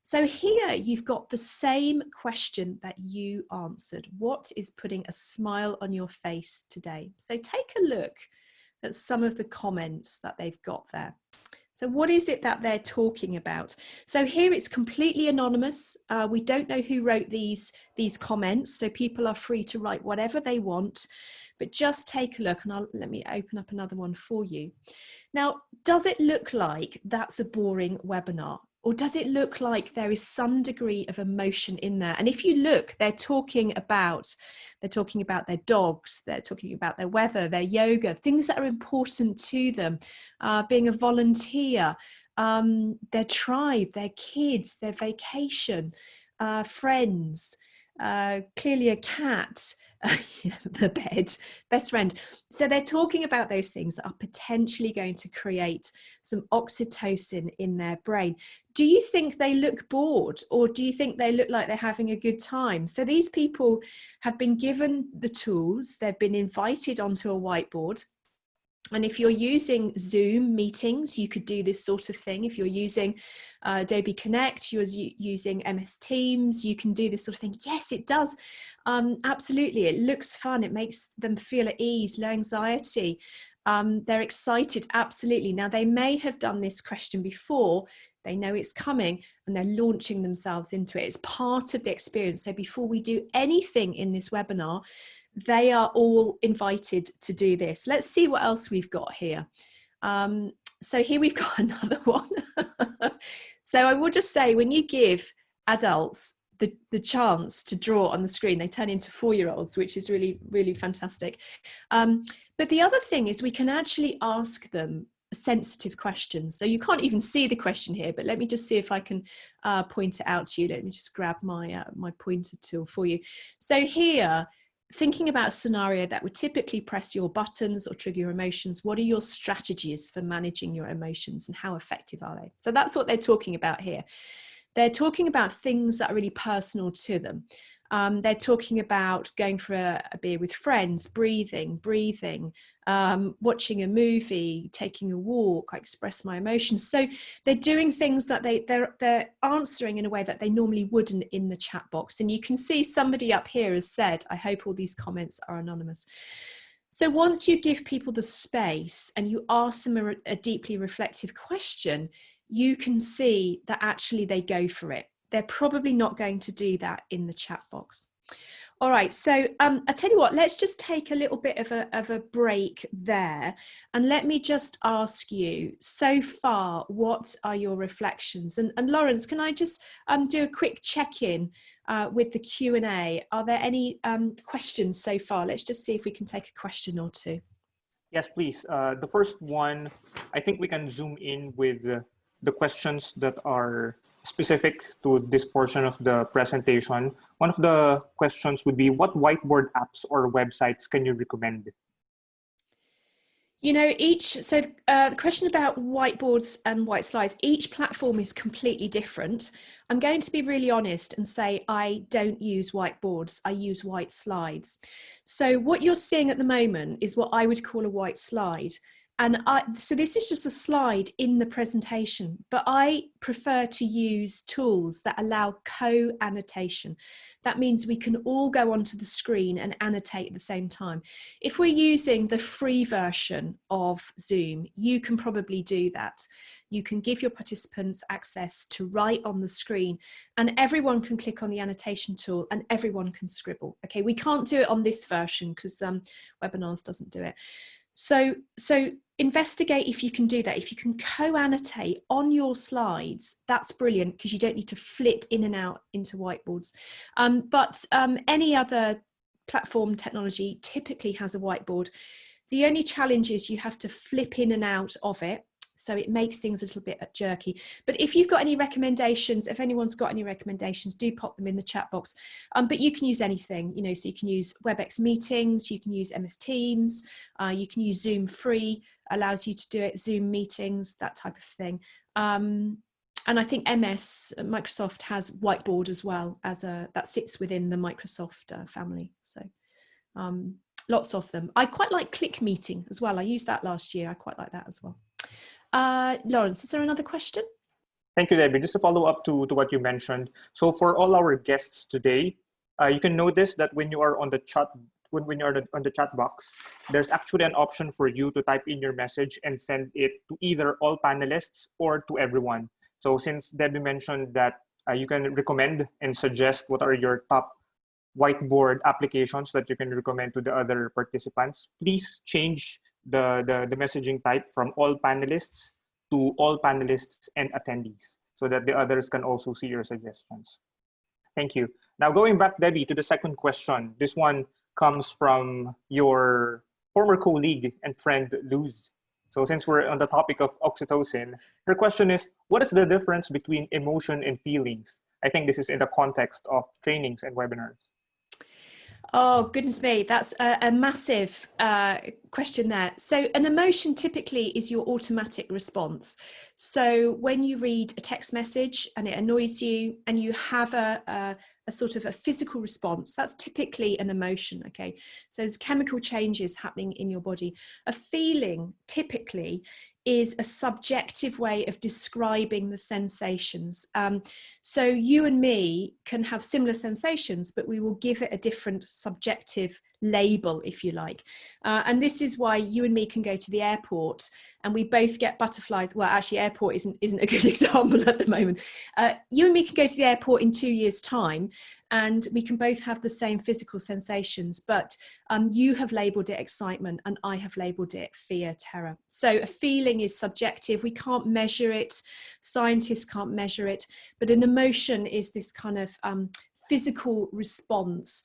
So here you've got the same question that you answered. What is putting a smile on your face today? So take a look at some of the comments that they've got there. So what is it that they're talking about? So here it's completely anonymous. We don't know who wrote these comments, so people are free to write whatever they want, but just take a look, and let me open up another one for you. Now, does it look like that's a boring webinar? Or does it look like there is some degree of emotion in there? And if you look, they're talking about their dogs, they're talking about their weather, their yoga, things that are important to them, being a volunteer, their tribe, their kids, their vacation, friends, clearly a cat, the bed, best friend. So they're talking about those things that are potentially going to create some oxytocin in their brain. Do you think they look bored, or do you think they look like they're having a good time? So these people have been given the tools, they've been invited onto a whiteboard. And if you're using Zoom meetings, you could do this sort of thing. If you're using Adobe Connect, you're using MS Teams, you can do this sort of thing. Yes, it does. Absolutely. It looks fun. It makes them feel at ease, low anxiety. They're excited. Absolutely. Now, they may have done this question before. They know it's coming and they're launching themselves into it. It's part of the experience. So before we do anything in this webinar, they are all invited to do this. Let's see what else we've got here. So here we've got another one. So I will just say, when you give adults the chance to draw on the screen, they turn into 4-year-olds, which is really, really fantastic. But the other thing is we can actually ask them sensitive questions. So you can't even see the question here, but let me just see if I can point it out to you. Let me just grab my my pointer tool for you. So here, thinking about a scenario that would typically press your buttons or trigger your emotions, what are your strategies for managing your emotions and how effective are they? So that's what they're talking about here. They're talking about things that are really personal to them. They're talking about going for a beer with friends, breathing, watching a movie, taking a walk. I express my emotions. So they're doing things that they're answering in a way that they normally wouldn't in the chat box. And you can see somebody up here has said, I hope all these comments are anonymous. So once you give people the space and you ask them a deeply reflective question, you can see that actually they go for it. They're probably not going to do that in the chat box. All right, so I tell you what, let's just take a little bit of a break there. And let me just ask you, so far, what are your reflections? And Lawrence, can I just do a quick check-in with the Q&A? Are there any questions so far? Let's just see if we can take a question or two. Yes, please. The first one, I think we can zoom in with the questions that are specific to this portion of the presentation. One of the questions would be, what whiteboard apps or websites can you recommend? You know, the question about whiteboards and white slides, each platform is completely different. I'm going to be really honest and say I don't use whiteboards, I use white slides. So what you're seeing at the moment is what I would call a white slide. And so this is just a slide in the presentation, but I prefer to use tools that allow co-annotation. That means we can all go onto the screen and annotate at the same time. If we're using the free version of Zoom, you can probably do that. You can give your participants access to write on the screen, and everyone can click on the annotation tool and everyone can scribble. Okay, we can't do it on this version because Webinars doesn't do it. So investigate if you can do that. If you can co-annotate on your slides, that's brilliant because you don't need to flip in and out into whiteboards. But any other platform technology typically has a whiteboard. The only challenge is you have to flip in and out of it. So it makes things a little bit jerky. But if you've got any recommendations, if anyone's got any recommendations, do pop them in the chat box. But you can use anything, you know, so you can use WebEx meetings, you can use MS Teams, you can use Zoom Free, allows you to do it, Zoom meetings, that type of thing. And I think Microsoft has Whiteboard as well, that sits within the Microsoft family. So lots of them. I quite like Click Meeting as well. I used that last year. I quite like that as well. Lawrence, is there another question? Thank you, Debbie. Just to follow up to what you mentioned. So for all our guests today, you can notice that when you are on the chat when you're on the chat box, there's actually an option for you to type in your message and send it to either all panelists or to everyone. So since Debbie mentioned that you can recommend and suggest what are your top whiteboard applications that you can recommend to the other participants, please change the messaging type from all panelists to all panelists and attendees so that the others can also see your suggestions. Thank you. Now going back, Debbie, to the second question. This one comes from your former colleague and friend, Luz. So since we're on the topic of oxytocin, her question is, what is the difference between emotion and feelings? I think this is in the context of trainings and webinars. Oh, goodness me, that's a massive question there. So an emotion typically is your automatic response. So when you read a text message and it annoys you and you have a sort of a physical response, that's typically an emotion, okay? So there's chemical changes happening in your body. A feeling typically is a subjective way of describing the sensations. So you and me can have similar sensations, but we will give it a different subjective label, if you like. And this is why you and me can go to the airport and we both get butterflies. Well, actually, airport isn't a good example at the moment. You and me can go to the airport in 2 years' time and we can both have the same physical sensations, but you have labelled it excitement and I have labelled it fear, terror. So a feeling is subjective. We can't measure it. Scientists can't measure it, but an emotion is this kind of physical response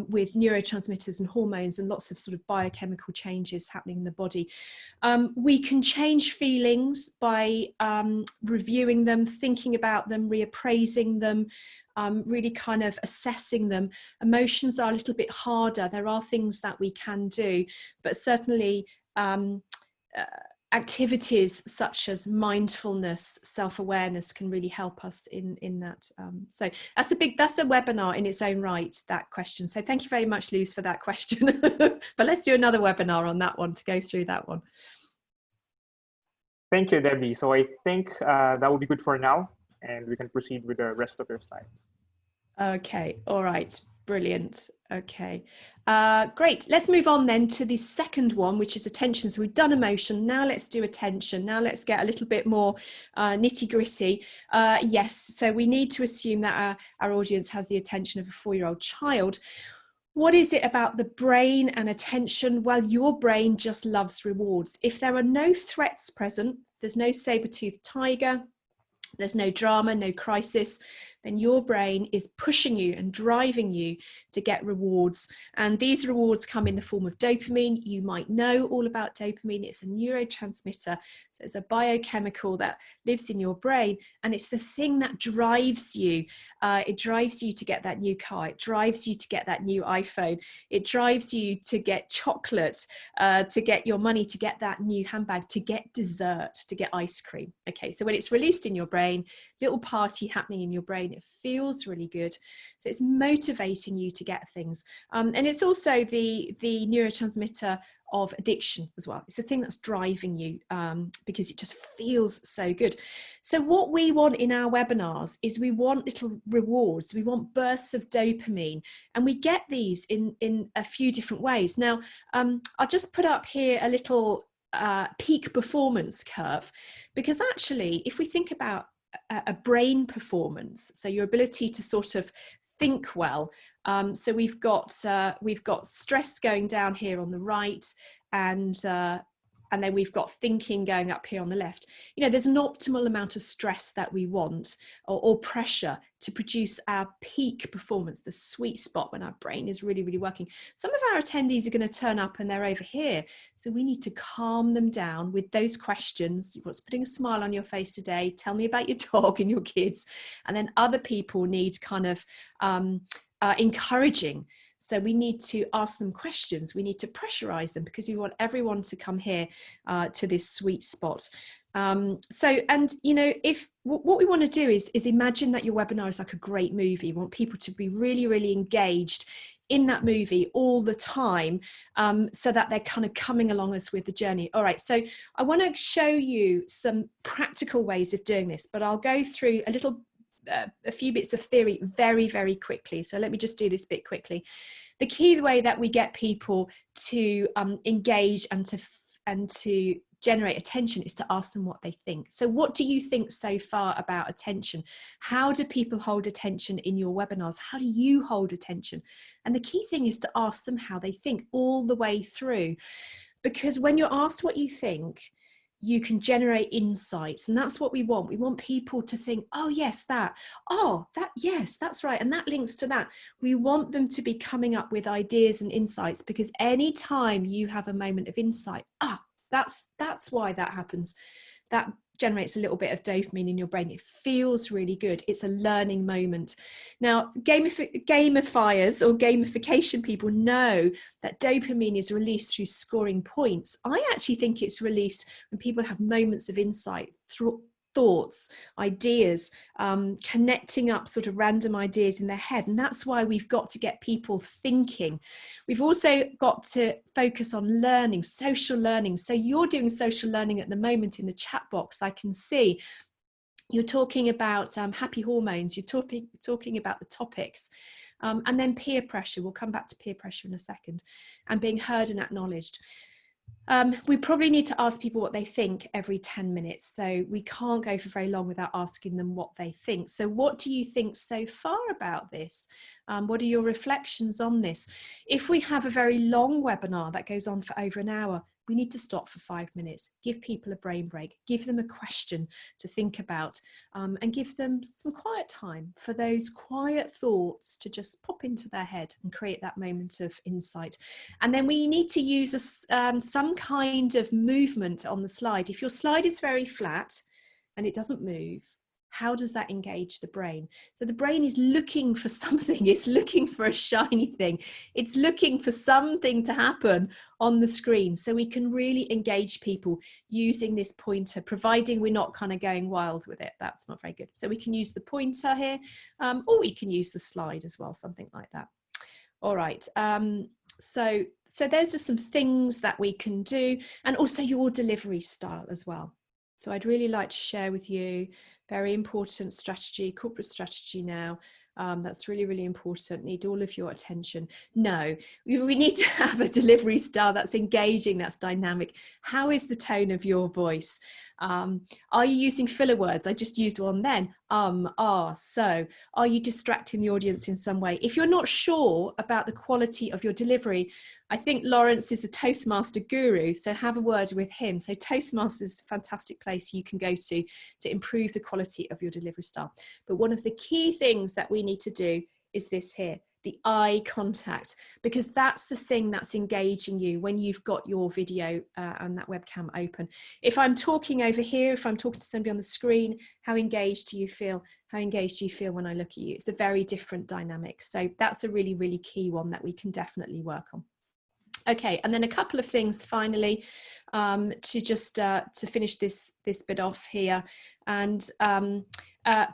with neurotransmitters and hormones and lots of sort of biochemical changes happening in the body. We can change feelings by reviewing them, thinking about them, reappraising them, really kind of assessing them. Emotions are a little bit harder. There are things that we can do, but certainly activities such as mindfulness, self-awareness can really help us in that. So that's a webinar in its own right, that question. So thank you very much, Luz, for that question. But let's do another webinar on that one to go through that one. Thank you, Debbie. So I think that will be good for now, and we can proceed with the rest of your slides. Okay, all right, brilliant. Okay, great. Let's move on then to the second one, which is attention. So we've done emotion, now let's do attention. Now let's get a little bit more nitty gritty. Yes, so we need to assume that our audience has the attention of a 4-year-old child. What is it about the brain and attention? Well, your brain just loves rewards. If there are no threats present, there's no saber-toothed tiger, there's no drama, no crisis, then your brain is pushing you and driving you to get rewards. And these rewards come in the form of dopamine. You might know all about dopamine. It's a neurotransmitter. So it's a biochemical that lives in your brain, and it's the thing that drives you. It drives you to get that new car. It drives you to get that new iPhone. It drives you to get chocolate, to get your money, to get that new handbag, to get dessert, to get ice cream. Okay, so when it's released in your brain, little party happening in your brain, it feels really good. So it's motivating you to get things. And it's also the neurotransmitter of addiction as well. It's the thing that's driving you because it just feels so good. So what we want in our webinars is we want little rewards. We want bursts of dopamine, and we get these in a few different ways. Now, I'll just put up here a little peak performance curve, because actually, if we think about a brain performance, so your ability to sort of think well, so we've got stress going down here on the right, and then we've got thinking going up here on the left. You know, there's an optimal amount of stress that we want, or pressure, to produce our peak performance, the sweet spot when our brain is really, really working. Some of our attendees are going to turn up and they're over here. So we need to calm them down with those questions. What's putting a smile on your face today? Tell me about your dog and your kids. And then other people need kind of encouraging. So we need to ask them questions. We need to pressurize them, because we want everyone to come here to this sweet spot. And you know, if what we want to do is imagine that your webinar is like a great movie. We want people to be really, really engaged in that movie all the time, so that they're kind of coming along us with the journey. All right, so I want to show you some practical ways of doing this, but I'll go through a little a few bits of theory very, very quickly. So let me just do this bit quickly. The key way that we get people to engage and to generate attention is to ask them what they think. So what do you think so far about attention? How do people hold attention in your webinars? How do you hold attention? And the key thing is to ask them how they think all the way through, because when you're asked what you think, you can generate insights, and that's what we want. We want people to think, oh yes, that, oh that, yes, that's right, and that links to that. We want them to be coming up with ideas and insights, because anytime you have a moment of insight, that's why that happens. That generates a little bit of dopamine in your brain. It feels really good. It's a learning moment. Now, gamifiers or gamification people know that dopamine is released through scoring points. I actually think it's released when people have moments of insight through thoughts, ideas, connecting up sort of random ideas in their head. And that's why we've got to get people thinking. We've also got to focus on learning, social learning. So you're doing social learning at the moment in the chat box. I can see you're talking about happy hormones, you're talking about the topics, and then peer pressure. We'll come back to peer pressure in a second, and being heard and acknowledged. We probably need to ask people what they think every 10 minutes. So we can't go for very long without asking them what they think. So what do you think so far about this? What are your reflections on this? If we have a very long webinar that goes on for over an hour, we need to stop for 5 minutes, give people a brain break, give them a question to think about, and give them some quiet time for those quiet thoughts to just pop into their head and create that moment of insight. And then we need to use some kind of movement on the slide. If your slide is very flat and it doesn't move, how does that engage the brain? So the brain is looking for something. It's looking for a shiny thing. It's looking for something to happen on the screen. So we can really engage people using this pointer, providing we're not kind of going wild with it. That's not very good. So we can use the pointer here, or we can use the slide as well, something like that. All right. So those are some things that we can do, and also your delivery style as well. So I'd really like to share with you, very important strategy, corporate strategy now. That's really, really important. Need all of your attention. No, we need to have a delivery style that's engaging, that's dynamic. How is the tone of your voice? Are you using filler words? I just used one then. So. Are you distracting the audience in some way? If you're not sure about the quality of your delivery, I think Lawrence is a Toastmaster guru, so have a word with him. So Toastmasters is a fantastic place you can go to improve the quality of your delivery style. But one of the key things that we need to do is this here, the eye contact, because that's the thing that's engaging you when you've got your video and that webcam open. If I'm talking over here, if I'm talking to somebody on the screen, how engaged do you feel? How engaged do you feel when I look at you? It's a very different dynamic. So that's a really, really key one that we can definitely work on. Okay, and then a couple of things finally to just to finish this bit off here, and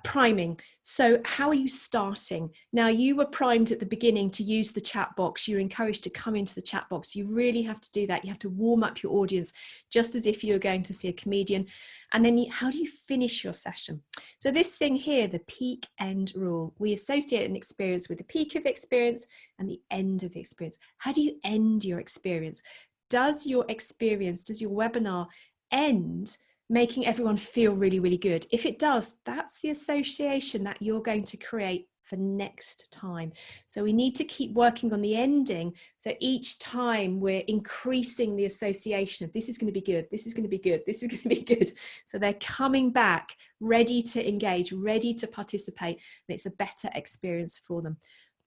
priming. So how are you starting? Now, you were primed at the beginning to use the chat box. You're encouraged to come into the chat box. You really have to do that. You have to warm up your audience just as if you were going to see a comedian. And then how do you finish your session? So this thing here, the peak end rule, we associate an experience with the peak of the experience and the end of the experience. How do you end your experience? Does your webinar end making everyone feel really, really good? If it does, that's the association that you're going to create for next time. So we need to keep working on the ending. So each time we're increasing the association of this is going to be good, this is going to be good, this is going to be good. So they're coming back ready to engage, ready to participate, and it's a better experience for them.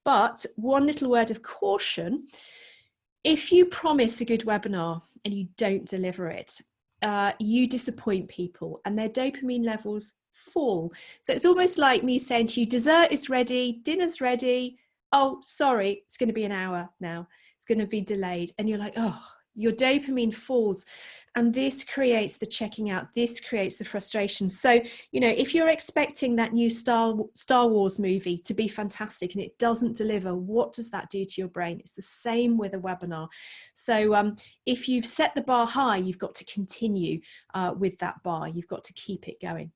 But one little word of caution: if you promise a good webinar and you don't deliver it, you disappoint people and their dopamine levels fall. So it's almost like me saying to you, dessert is ready, dinner's ready. Oh, sorry, it's going to be an hour now. It's going to be delayed. And you're like, oh, your dopamine falls. And this creates the checking out. This creates the frustration. So, you know, if you're expecting that new Star Wars movie to be fantastic and it doesn't deliver, what does that do to your brain? It's the same with a webinar. So if you've set the bar high, you've got to continue with that bar. You've got to keep it going.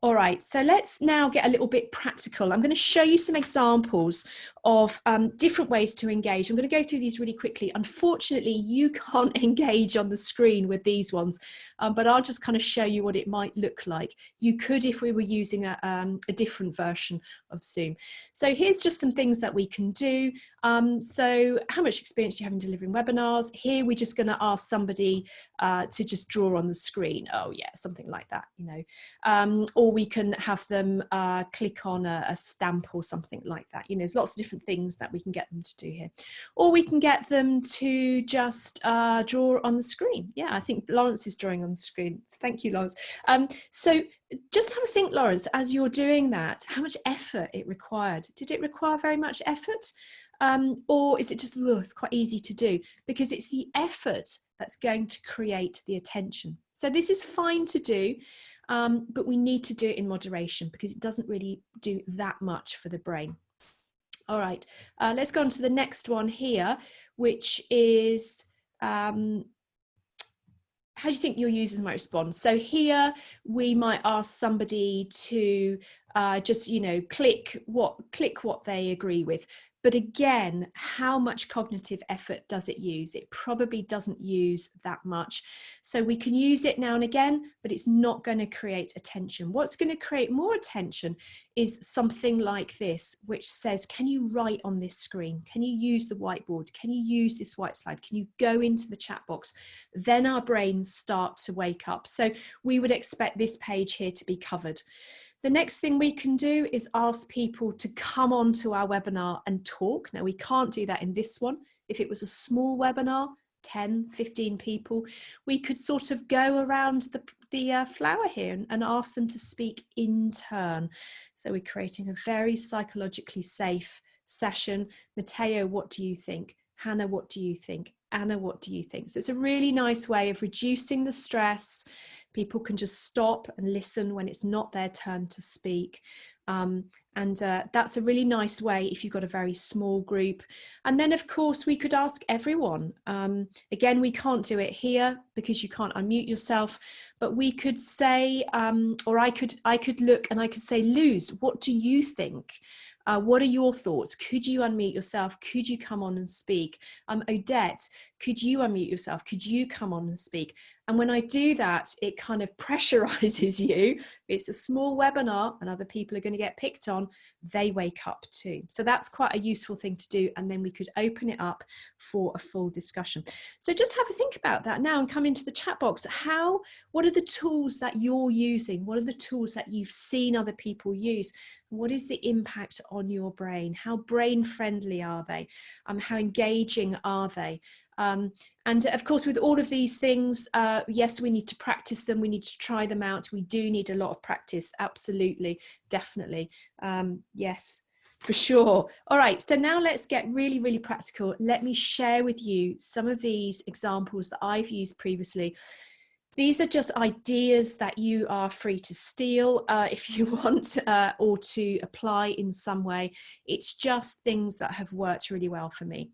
All right, so let's now get a little bit practical. I'm going to show you some examples of different ways to engage. I'm going to go through these really quickly. Unfortunately, you can't engage on the screen with these ones, but I'll just kind of show you what it might look like. You could if we were using a different version of Zoom. So here's just some things that we can do. So how much experience do you have in delivering webinars? Here we're just going to ask somebody to just draw on the screen. Oh yeah, something like that, you know. Or we can have them click on a stamp or something like that. You know, there's lots of different things that we can get them to do here. Or we can get them to just draw on the screen. Yeah, I think Lawrence is drawing on the screen. Thank you, Lawrence. So just have a think, Lawrence, as you're doing that, how much effort it required. Did it require very much effort? Or is it just, it's quite easy to do? Because it's the effort that's going to create the attention. So this is fine to do, but we need to do it in moderation because it doesn't really do that much for the brain. All right, let's go on to the next one here, which is, how do you think your users might respond? So here we might ask somebody to just, you know, click what they agree with. But again, how much cognitive effort does it use? It probably doesn't use that much. So we can use it now and again, but it's not going to create attention. What's going to create more attention is something like this, which says, can you write on this screen? Can you use the whiteboard? Can you use this white slide? Can you go into the chat box? Then our brains start to wake up. So we would expect this page here to be covered. The next thing we can do is ask people to come onto our webinar and talk. Now, we can't do that in this one. If it was a small webinar, 10, 15 people, we could sort of go around the flower here and ask them to speak in turn. So we're creating a very psychologically safe session. Matteo, what do you think? Hannah, what do you think? Anna, what do you think? So it's a really nice way of reducing the stress. People can just stop and listen when it's not their turn to speak. That's a really nice way if you've got a very small group. And then, of course, we could ask everyone. Again, we can't do it here because you can't unmute yourself, but we could say, or I could look and I could say, Luz, what do you think? What are your thoughts? Could you unmute yourself? Could you come on and speak? Odette, could you unmute yourself? Could you come on and speak? And when I do that, it kind of pressurizes you. It's a small webinar and other people are going to get picked on. They wake up too. So that's quite a useful thing to do. And then we could open it up for a full discussion. So just have a think about that now and come into the chat box. What are the tools that you're using? What are the tools that you've seen other people use? What is the impact on your brain? How brain friendly are they? How engaging are they? And of course, with all of these things, yes, we need to practice them. We need to try them out. We do need a lot of practice. Absolutely, definitely. Yes, for sure. All right, so now let's get really, really practical. Let me share with you some of these examples that I've used previously. These are just ideas that you are free to steal if you want or to apply in some way. It's just things that have worked really well for me.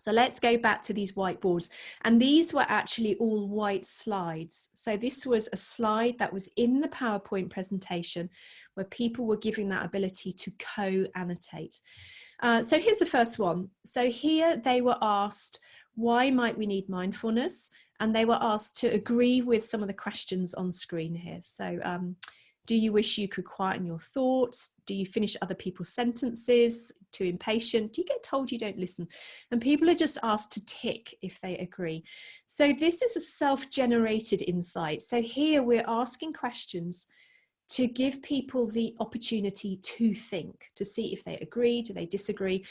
So let's go back to these whiteboards. And these were actually all white slides. So this was a slide that was in the PowerPoint presentation where people were given that ability to co-annotate. So here's the first one. So here they were asked, why might we need mindfulness? And they were asked to agree with some of the questions on screen here. So do you wish you could quieten your thoughts? Do you finish other people's sentences? Too impatient? Do you get told you don't listen? And people are just asked to tick if they agree. So this is a self-generated insight. So here we're asking questions to give people the opportunity to think, to see if they agree, do they disagree.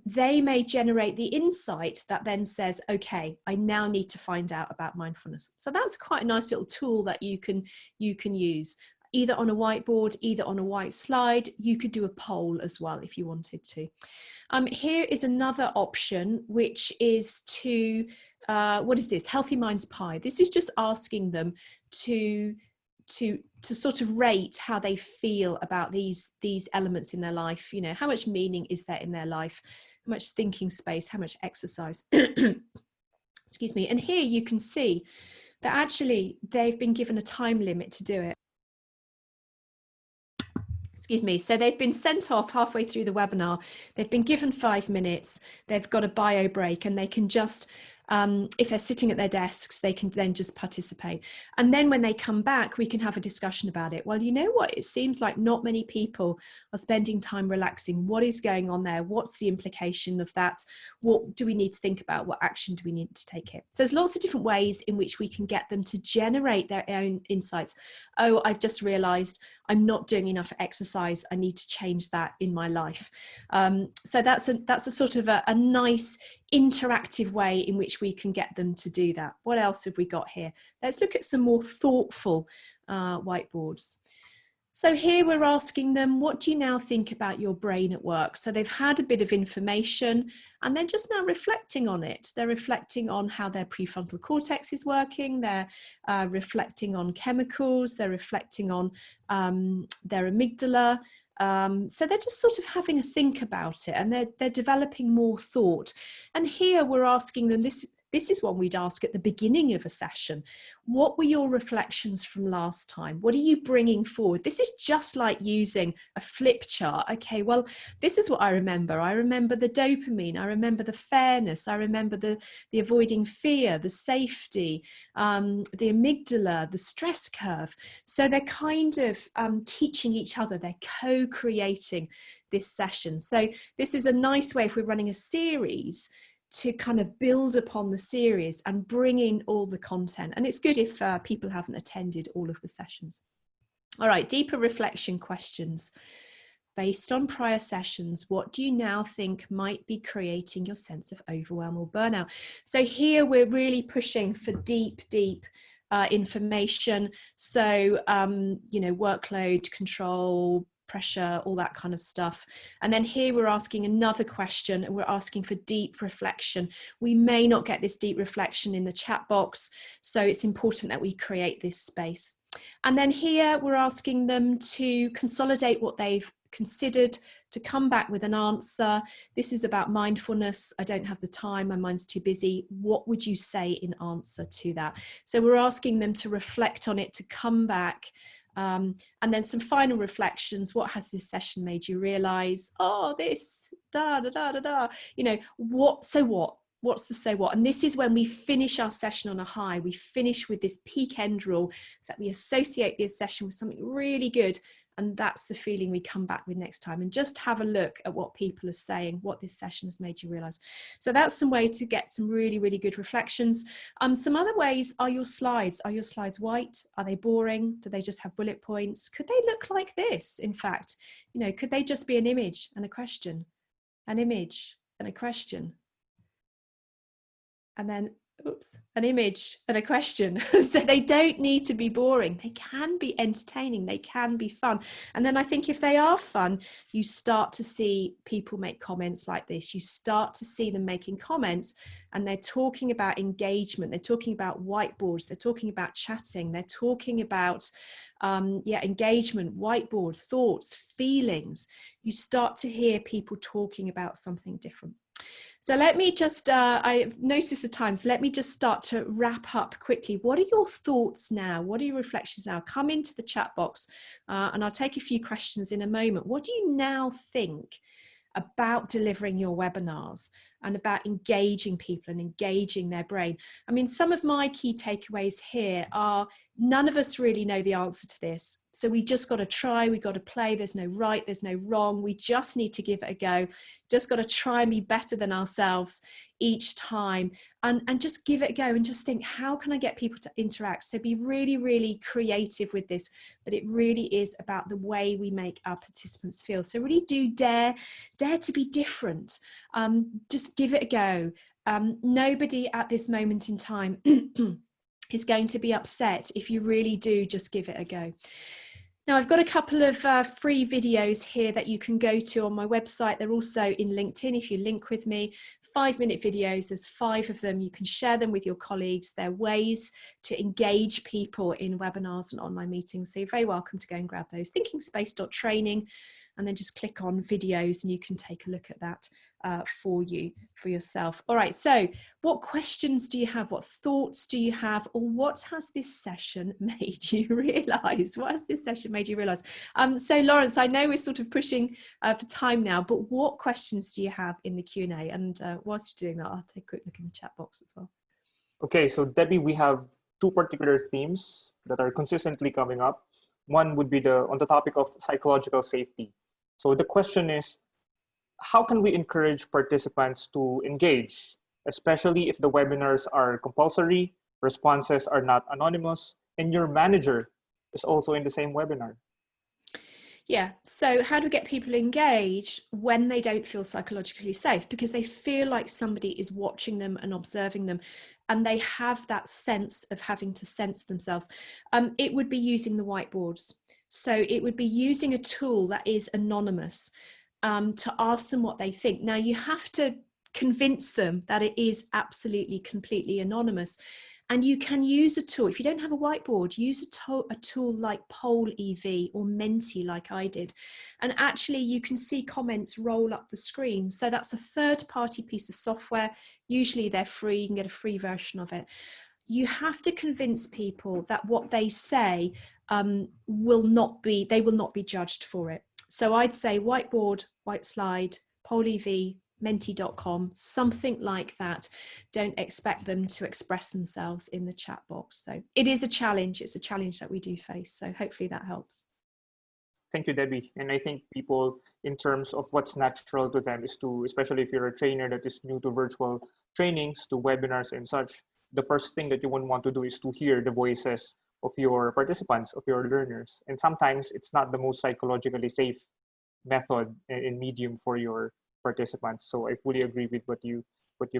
They may generate the insight that then says, okay, I now need to find out about mindfulness. So that's quite a nice little tool that you can use. Either on a whiteboard, either on a white slide. You could do a poll as well if you wanted to. Here is another option, which is to, what is this? Healthy Minds Pie. This is just asking them to sort of rate how they feel about these elements in their life. You know, how much meaning is there in their life? How much thinking space? How much exercise? Excuse me. And here you can see that actually they've been given a time limit to do it. excuse me. So they've been sent off halfway through the webinar. They've been given 5 minutes. They've got a bio break, and they can just, if they're sitting at their desks, they can then just participate. And then when they come back, we can have a discussion about it. Well, you know what? It seems like not many people are spending time relaxing. What is going on there? What's the implication of that? What do we need to think about? What action do we need to take here? So there's lots of different ways in which we can get them to generate their own insights. Oh, I've just realized I'm not doing enough exercise. I need to change that in my life. So that's a sort of a nice interactive way in which we can get them to do that. What else have we got here? Let's look at some more thoughtful whiteboards. So here we're asking them, what do you now think about your brain at work? So they've had a bit of information and they're just now reflecting on it. They're reflecting on how their prefrontal cortex is working. They're reflecting on chemicals. They're reflecting on their amygdala. So they're just sort of having a think about it, and they're developing more thought. And here we're asking them, this is one we'd ask at the beginning of a session. What were your reflections from last time? What are you bringing forward? This is just like using a flip chart. Okay, well, this is what I remember. I remember the dopamine. I remember the fairness. I remember the avoiding fear, the safety, the amygdala, the stress curve. So they're kind of teaching each other. They're co-creating this session. So this is a nice way, if we're running a series, to kind of build upon the series and bring in all the content. And it's good if people haven't attended all of the sessions. All right, deeper reflection questions. Based on prior sessions, what do you now think might be creating your sense of overwhelm or burnout? So here we're really pushing for deep information. So, you know, workload, control, pressure, all that kind of stuff. And then here we're asking another question, and we're asking for deep reflection. We may not get this deep reflection in the chat box, so it's important that we create this space. And then here we're asking them to consolidate what they've considered, to come back with an answer. This is about mindfulness. I don't have the time, my mind's too busy. What would you say in answer to that? So we're asking them to reflect on it, to come back. And then some final reflections. What has this session made you realize? Oh, this, you know, what, so what? What's the so what? And this is when we finish our session on a high. We finish with this peak end rule, so that we associate this session with something really good. And that's the feeling we come back with next time. And just have a look at what people are saying, what this session has made you realize. So that's some way to get some really, really good reflections. Some other ways are your slides. Are your slides white? Are they boring? Do they just have bullet points? Could they look like this? In fact, you know, could they just be an image and a question? An image and a question? And then, oops, an image and a question. So they don't need to be boring. They can be entertaining. They can be fun. And then I think if they are fun, you start to see people make comments like this. You start to see them making comments, and they're talking about engagement. They're talking about whiteboards. They're talking about chatting. They're talking about engagement, whiteboard, thoughts, feelings. You start to hear people talking about something different. So let me just, I've noticed the time, so let me just start to wrap up quickly. What are your thoughts now? What are your reflections now? Come into the chat box and I'll take a few questions in a moment. What do you now think about delivering your webinars and about engaging people and engaging their brain? I mean, some of my key takeaways here are none of us really know the answer to this. So we just got to try, we got to play. There's no right, there's no wrong. We just need to give it a go. Just got to try and be better than ourselves each time and just give it a go and just think, how can I get people to interact? So be really, really creative with this, but it really is about the way we make our participants feel. So really do dare to be different. Just give it a go. Nobody at this moment in time is going to be upset if you really do just give it a go. Now, I've got a couple of free videos here that you can go to on my website. They're also in LinkedIn if you link with me. 5-minute videos, there's 5 of them. You can share them with your colleagues. They're ways to engage people in webinars and online meetings. So you're very welcome to go and grab those. Thinkingspace.training. and then just click on videos and you can take a look at that for yourself. All right, so what questions do you have? What thoughts do you have? Or what has this session made you realize? What has this session made you realize? So Lawrence, I know we're sort of pushing for time now, but what questions do you have in the Q&A? And whilst you're doing that, I'll take a quick look in the chat box as well. Okay, so Debbie, we have two particular themes that are consistently coming up. One would be on the topic of psychological safety. So the question is, how can we encourage participants to engage, especially if the webinars are compulsory, responses are not anonymous, and your manager is also in the same webinar? Yeah, so how do we get people engaged when they don't feel psychologically safe? Because they feel like somebody is watching them and observing them, and they have that sense of having to censor themselves. It would be using the whiteboards. So it would be using a tool that is anonymous to ask them what they think. Now, you have to convince them that it is absolutely, completely anonymous. And you can use a tool. If you don't have a whiteboard, use a tool like Poll EV or Menti, like I did. And actually, you can see comments roll up the screen. So that's a third-party piece of software. Usually they're free. You can get a free version of it. You have to convince people that what they say will not be judged for it. So I'd say whiteboard, white slide, Poll EV, menti.com, something like that. Don't expect them to express themselves in the chat box. So it is a challenge. It's a challenge that we do face. So hopefully that helps. Thank you, Debbie. And I think people, in terms of what's natural to them, is to, especially if you're a trainer that is new to virtual trainings, to webinars and such, the first thing that you would want to do is to hear the voices of your participants, of your learners. And sometimes it's not the most psychologically safe method and medium for your participants. So I fully agree with what you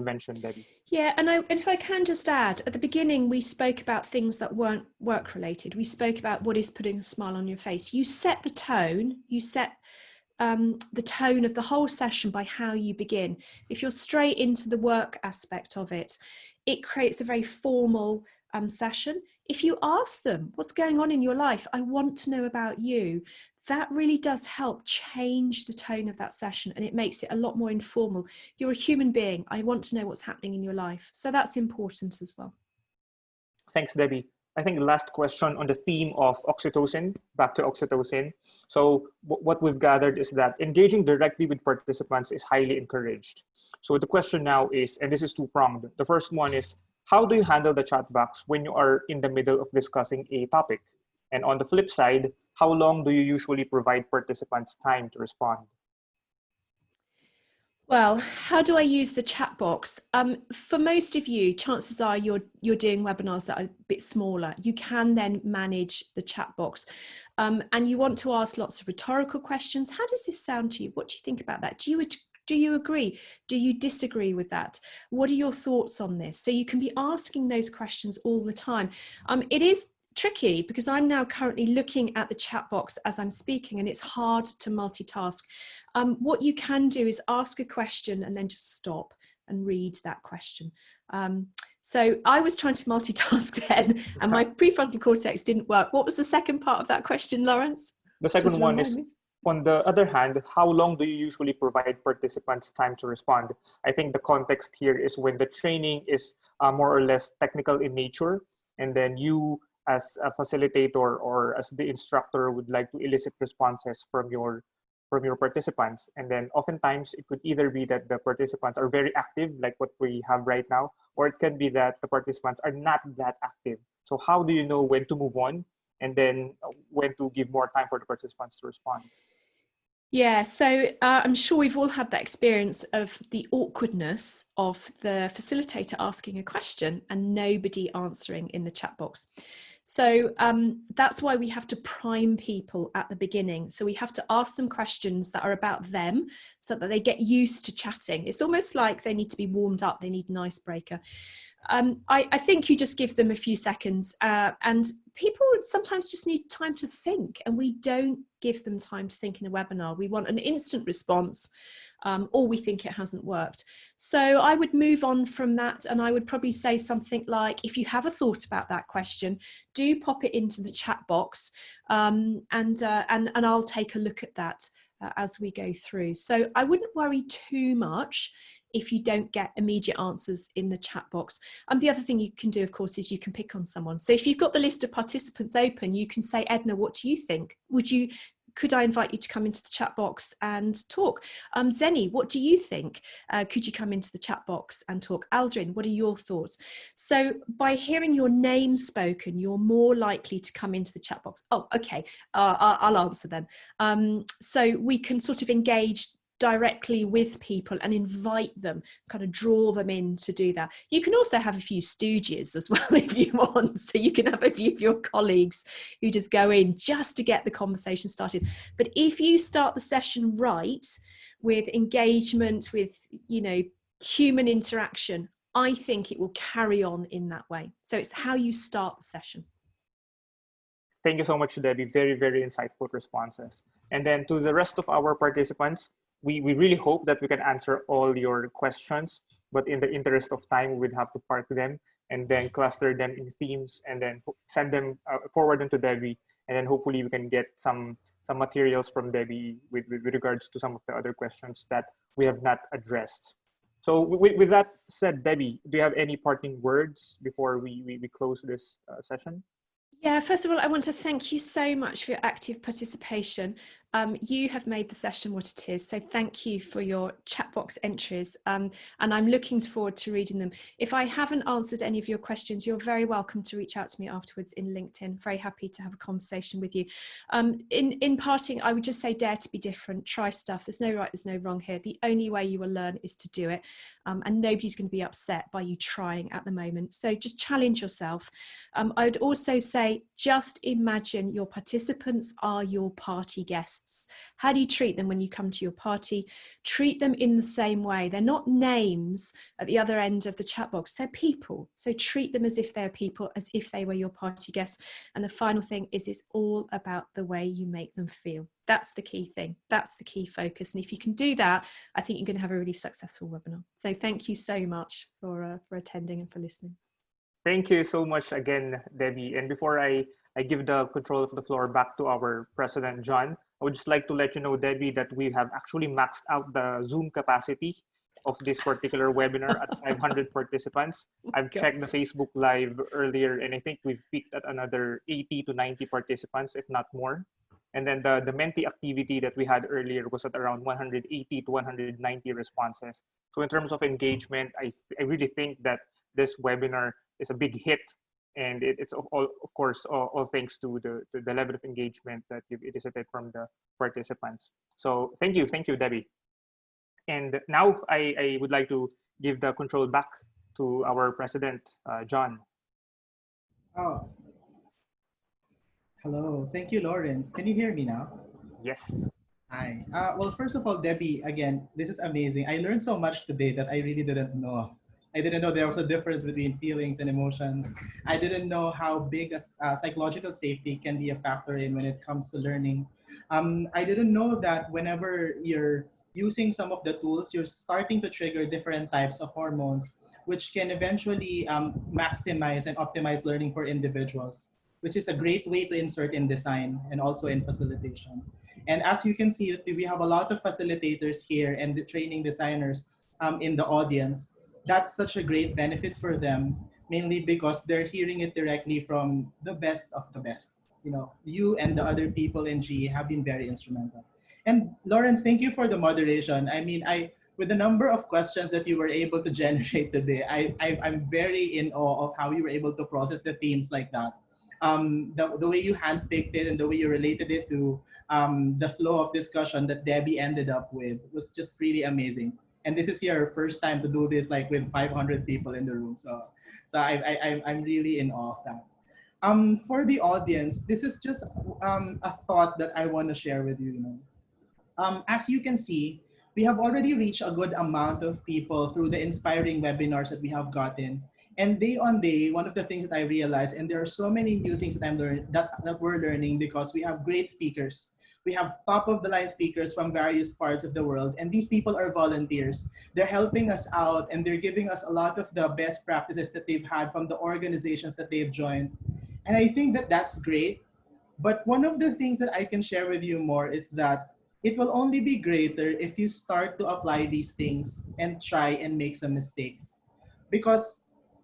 mentioned, Debbie. Yeah, and if I can just add, at the beginning we spoke about things that weren't work related. We spoke about what is putting a smile on your face. You set the tone, you set the tone of the whole session by how you begin. If you're straight into the work aspect of it, it creates a very formal session. If you ask them, what's going on in your life? I want to know about you. That really does help change the tone of that session, and it makes it a lot more informal. You're a human being. I want to know what's happening in your life. So that's important as well. Thanks, Debbie. I think the last question on the theme of oxytocin, back to oxytocin. So what we've gathered is that engaging directly with participants is highly encouraged. So the question now is, and this is two-pronged. The first one is, how do you handle the chat box when you are in the middle of discussing a topic? And on the flip side, how long do you usually provide participants time to respond? Well, how do I use the chat box? For most of you, chances are you're doing webinars that are a bit smaller. You can then manage the chat box. And you want to ask lots of rhetorical questions. How does this sound to you? What do you think about that? Do you agree? Do you disagree with that? What are your thoughts on this? So you can be asking those questions all the time. It is tricky because I'm now currently looking at the chat box as I'm speaking, and it's hard to multitask. What you can do is ask a question and then just stop and read that question. So I was trying to multitask then, and my prefrontal cortex didn't work. What was the second part of that question, Lawrence? The second one is, on the other hand, how long do you usually provide participants time to respond? I think the context here is when the training is more or less technical in nature, and then you as a facilitator or as the instructor would like to elicit responses from your participants. And then oftentimes it could either be that the participants are very active, like what we have right now, or it can be that the participants are not that active. So how do you know when to move on and then when to give more time for the participants to respond? Yeah, so I'm sure we've all had that experience of the awkwardness of the facilitator asking a question and nobody answering in the chat box. So that's why we have to prime people at the beginning. So we have to ask them questions that are about them so that they get used to chatting. It's almost like they need to be warmed up. They need an icebreaker. I think you just give them a few seconds and people sometimes just need time to think, and we don't give them time to think in a webinar. We want an instant response or we think it hasn't worked. So I would move on from that, and I would probably say something like, if you have a thought about that question, do pop it into the chat box and I'll take a look at that as we go through. So I wouldn't worry too much if you don't get immediate answers in the chat box. And the other thing you can do, of course, is you can pick on someone. So if you've got the list of participants open, you can say, Edna, what do you think? Could I invite you to come into the chat box and talk? Zeni, what do you think? Could you come into the chat box and talk? Aldrin, what are your thoughts? So by hearing your name spoken, you're more likely to come into the chat box. Oh, okay, I'll answer then. So we can sort of engage directly with people and invite them, kind of draw them in to do that. You can also have a few stooges as well if you want. So you can have a few of your colleagues who just go in just to get the conversation started. But if you start the session right, with engagement, with, you know, human interaction, I think it will carry on in that way. So it's how you start the session. Thank you so much, Debbie. Very, very insightful responses. And then to the rest of our participants, we really hope that we can answer all your questions, but in the interest of time, we'd have to park them and then cluster them in themes and then send them forward them to Debbie. And then hopefully we can get some materials from Debbie with regards to some of the other questions that we have not addressed. So with that said, Debbie, do you have any parting words before we close this session? Yeah, first of all, I want to thank you so much for your active participation. You have made the session what it is, so thank you for your chat box entries, and I'm looking forward to reading them. If I haven't answered any of your questions, you're very welcome to reach out to me afterwards in LinkedIn. Very happy to have a conversation with you. In parting, I would just say dare to be different, try stuff. There's no right, there's no wrong here. The only way you will learn is to do it, and nobody's going to be upset by you trying at the moment. So just challenge yourself. I would also say, just imagine your participants are your party guests. How do you treat them when you come to your party? Treat them in the same way. They're not names at the other end of the chat box. They're people. So treat them as if they're people, as if they were your party guests. And the final thing is, it's all about the way you make them feel. That's the key thing. That's the key focus. And if you can do that, I think you're going to have a really successful webinar. So thank you so much for attending and for listening. Thank you so much again, Debbie. And before I give the control of the floor back to our President, John, I would just like to let you know, Debbie, that we have actually maxed out the Zoom capacity of this particular webinar at 500 participants. I've checked the Facebook Live earlier, and I think we've peaked at another 80 to 90 participants, if not more. And then the Menti activity that we had earlier was at around 180 to 190 responses. So in terms of engagement, I really think that this webinar is a big hit, and it's all, of course, all thanks to the level of engagement that you've elicited from the participants. So thank you, Debbie. And now I would like to give the control back to our President, John. Oh, hello. Thank you, Lawrence. Can you hear me now? Yes. Hi. Well, first of all, Debbie, again, this is amazing. I learned so much today that I really didn't know. I didn't know there was a difference between feelings and emotions. I didn't know how big a psychological safety can be a factor in when it comes to learning. I didn't know that whenever you're using some of the tools, you're starting to trigger different types of hormones, which can eventually maximize and optimize learning for individuals, which is a great way to insert in design and also in facilitation. And as you can see, we have a lot of facilitators here and the training designers in the audience. That's such a great benefit for them, mainly because they're hearing it directly from the best of the best. You know, you and the other people in GE have been very instrumental. And Lawrence, thank you for the moderation. I mean, with the number of questions that you were able to generate today, I'm very in awe of how you were able to process the themes like that. The way you handpicked it and the way you related it to the flow of discussion that Debbie ended up with was just really amazing. And this is your first time to do this, like with 500 people in the room. So I'm really in awe of that. For the audience, this is just a thought that I want to share with you. You know, as you can see, we have already reached a good amount of people through the inspiring webinars that we have gotten. And day on day, one of the things that I realized, and there are so many new things that that we're learning because we have great speakers. We have top of the line speakers from various parts of the world, and these people are volunteers. They're helping us out, and they're giving us a lot of the best practices that they've had from the organizations that they've joined. And I think that that's great. But one of the things that I can share with you more is that it will only be greater if you start to apply these things and try and make some mistakes. Because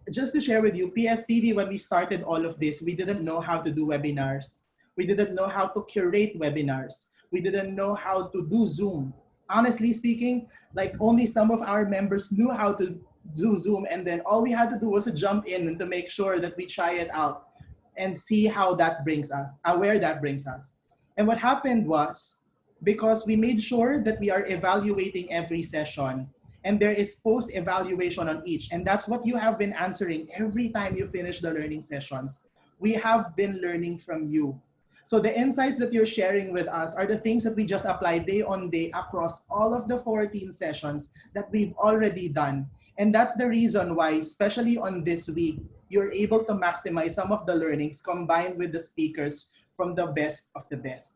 just to share with you, PSTD, when we started all of this, we didn't know how to do webinars. We didn't know how to curate webinars. We didn't know how to do Zoom. Honestly speaking, like only some of our members knew how to do Zoom, and then all we had to do was to jump in and to make sure that we try it out and see how that brings us, where that brings us. And what happened was, because we made sure that we are evaluating every session, and there is post evaluation on each, and that's what you have been answering every time you finish the learning sessions. We have been learning from you. So the insights that you're sharing with us are the things that we just apply day on day across all of the 14 sessions that we've already done. And that's the reason why, especially on this week, you're able to maximize some of the learnings combined with the speakers from the best of the best.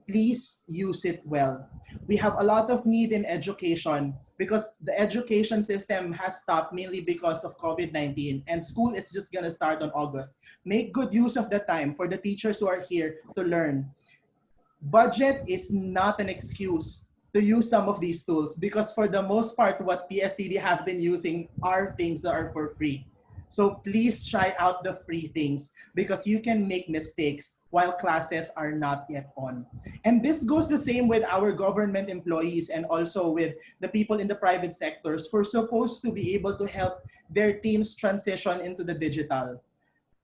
Please use it well. We have a lot of need in education because the education system has stopped mainly because of COVID-19, and school is just going to start on August. Make good use of the time for the teachers who are here to learn. Budget is not an excuse to use some of these tools, because for the most part, what PSTD has been using are things that are for free. So please try out the free things, because you can make mistakes while classes are not yet on. And this goes the same with our government employees and also with the people in the private sectors who are supposed to be able to help their teams transition into the digital.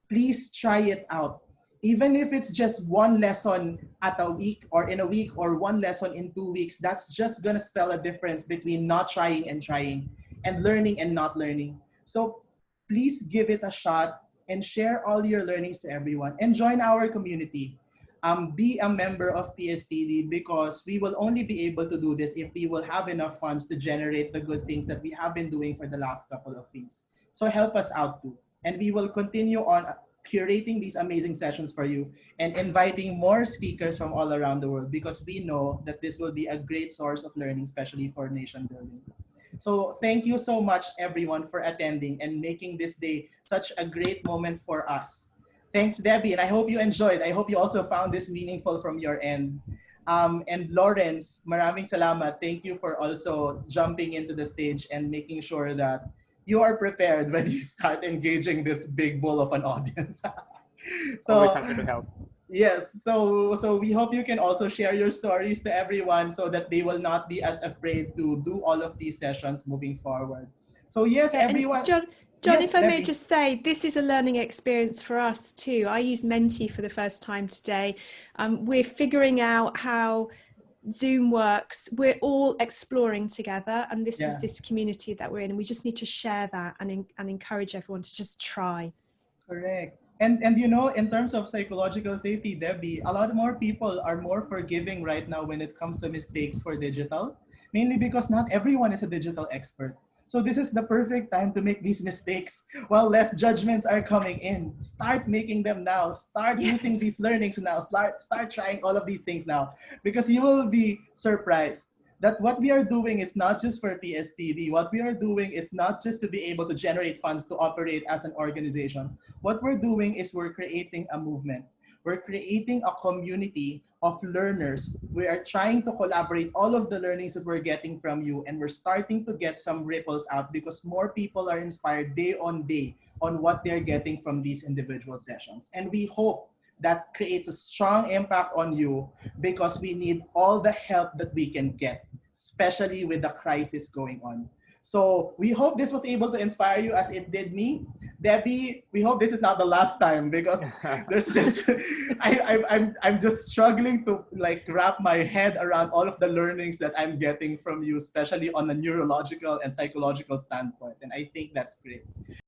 Please try it out. Even if it's just one lesson at a week or in a week, or one lesson in 2 weeks, that's just gonna spell a difference between not trying and learning and not learning. So please give it a shot and share all your learnings to everyone and join our community. Be a member of PSTD, because we will only be able to do this if we will have enough funds to generate the good things that we have been doing for the last couple of weeks. So help us out too. And we will continue on curating these amazing sessions for you and inviting more speakers from all around the world, because we know that this will be a great source of learning, especially for nation building. So thank you so much, everyone, for attending and making this day such a great moment for us. Thanks, Debbie, and I hope you enjoyed. I hope you also found this meaningful from your end. And Lawrence, maraming salamat. Thank you for also jumping into the stage and making sure that you are prepared when you start engaging this big bull of an audience. Always So happy to help. yes, so we hope you can also share your stories to everyone so that they will not be as afraid to do all of these sessions moving forward. So yes, Yeah, everyone. John, Yes, if I may Debbie. just say, this is a learning experience for us too. I used Menti for the first time today. We're figuring out how Zoom works. We're all exploring together, and this is this community that we're in. And we just need to share that and encourage everyone to just try. Correct. And you know, in terms of psychological safety, Debbie, a lot more people are more forgiving right now when it comes to mistakes for digital, mainly because not everyone is a digital expert. So this is the perfect time to make these mistakes while less judgments are coming in. Start making them now. Start using these learnings now. Start trying all of these things now, because you will be surprised that what we are doing is not just for PSTV. What we are doing is not just to be able to generate funds to operate as an organization. What we're doing is we're creating a movement. We're creating a community of learners. We are trying to collaborate all of the learnings that we're getting from you, and we're starting to get some ripples out, because more people are inspired day on what they're getting from these individual sessions. And we hope that creates a strong impact on you, because we need all the help that we can get, especially with the crisis going on. So we hope this was able to inspire you as it did me. Debbie, we hope this is not the last time, because there's just I'm just struggling to like wrap my head around all of the learnings that I'm getting from you, especially on a neurological and psychological standpoint. And I think that's great.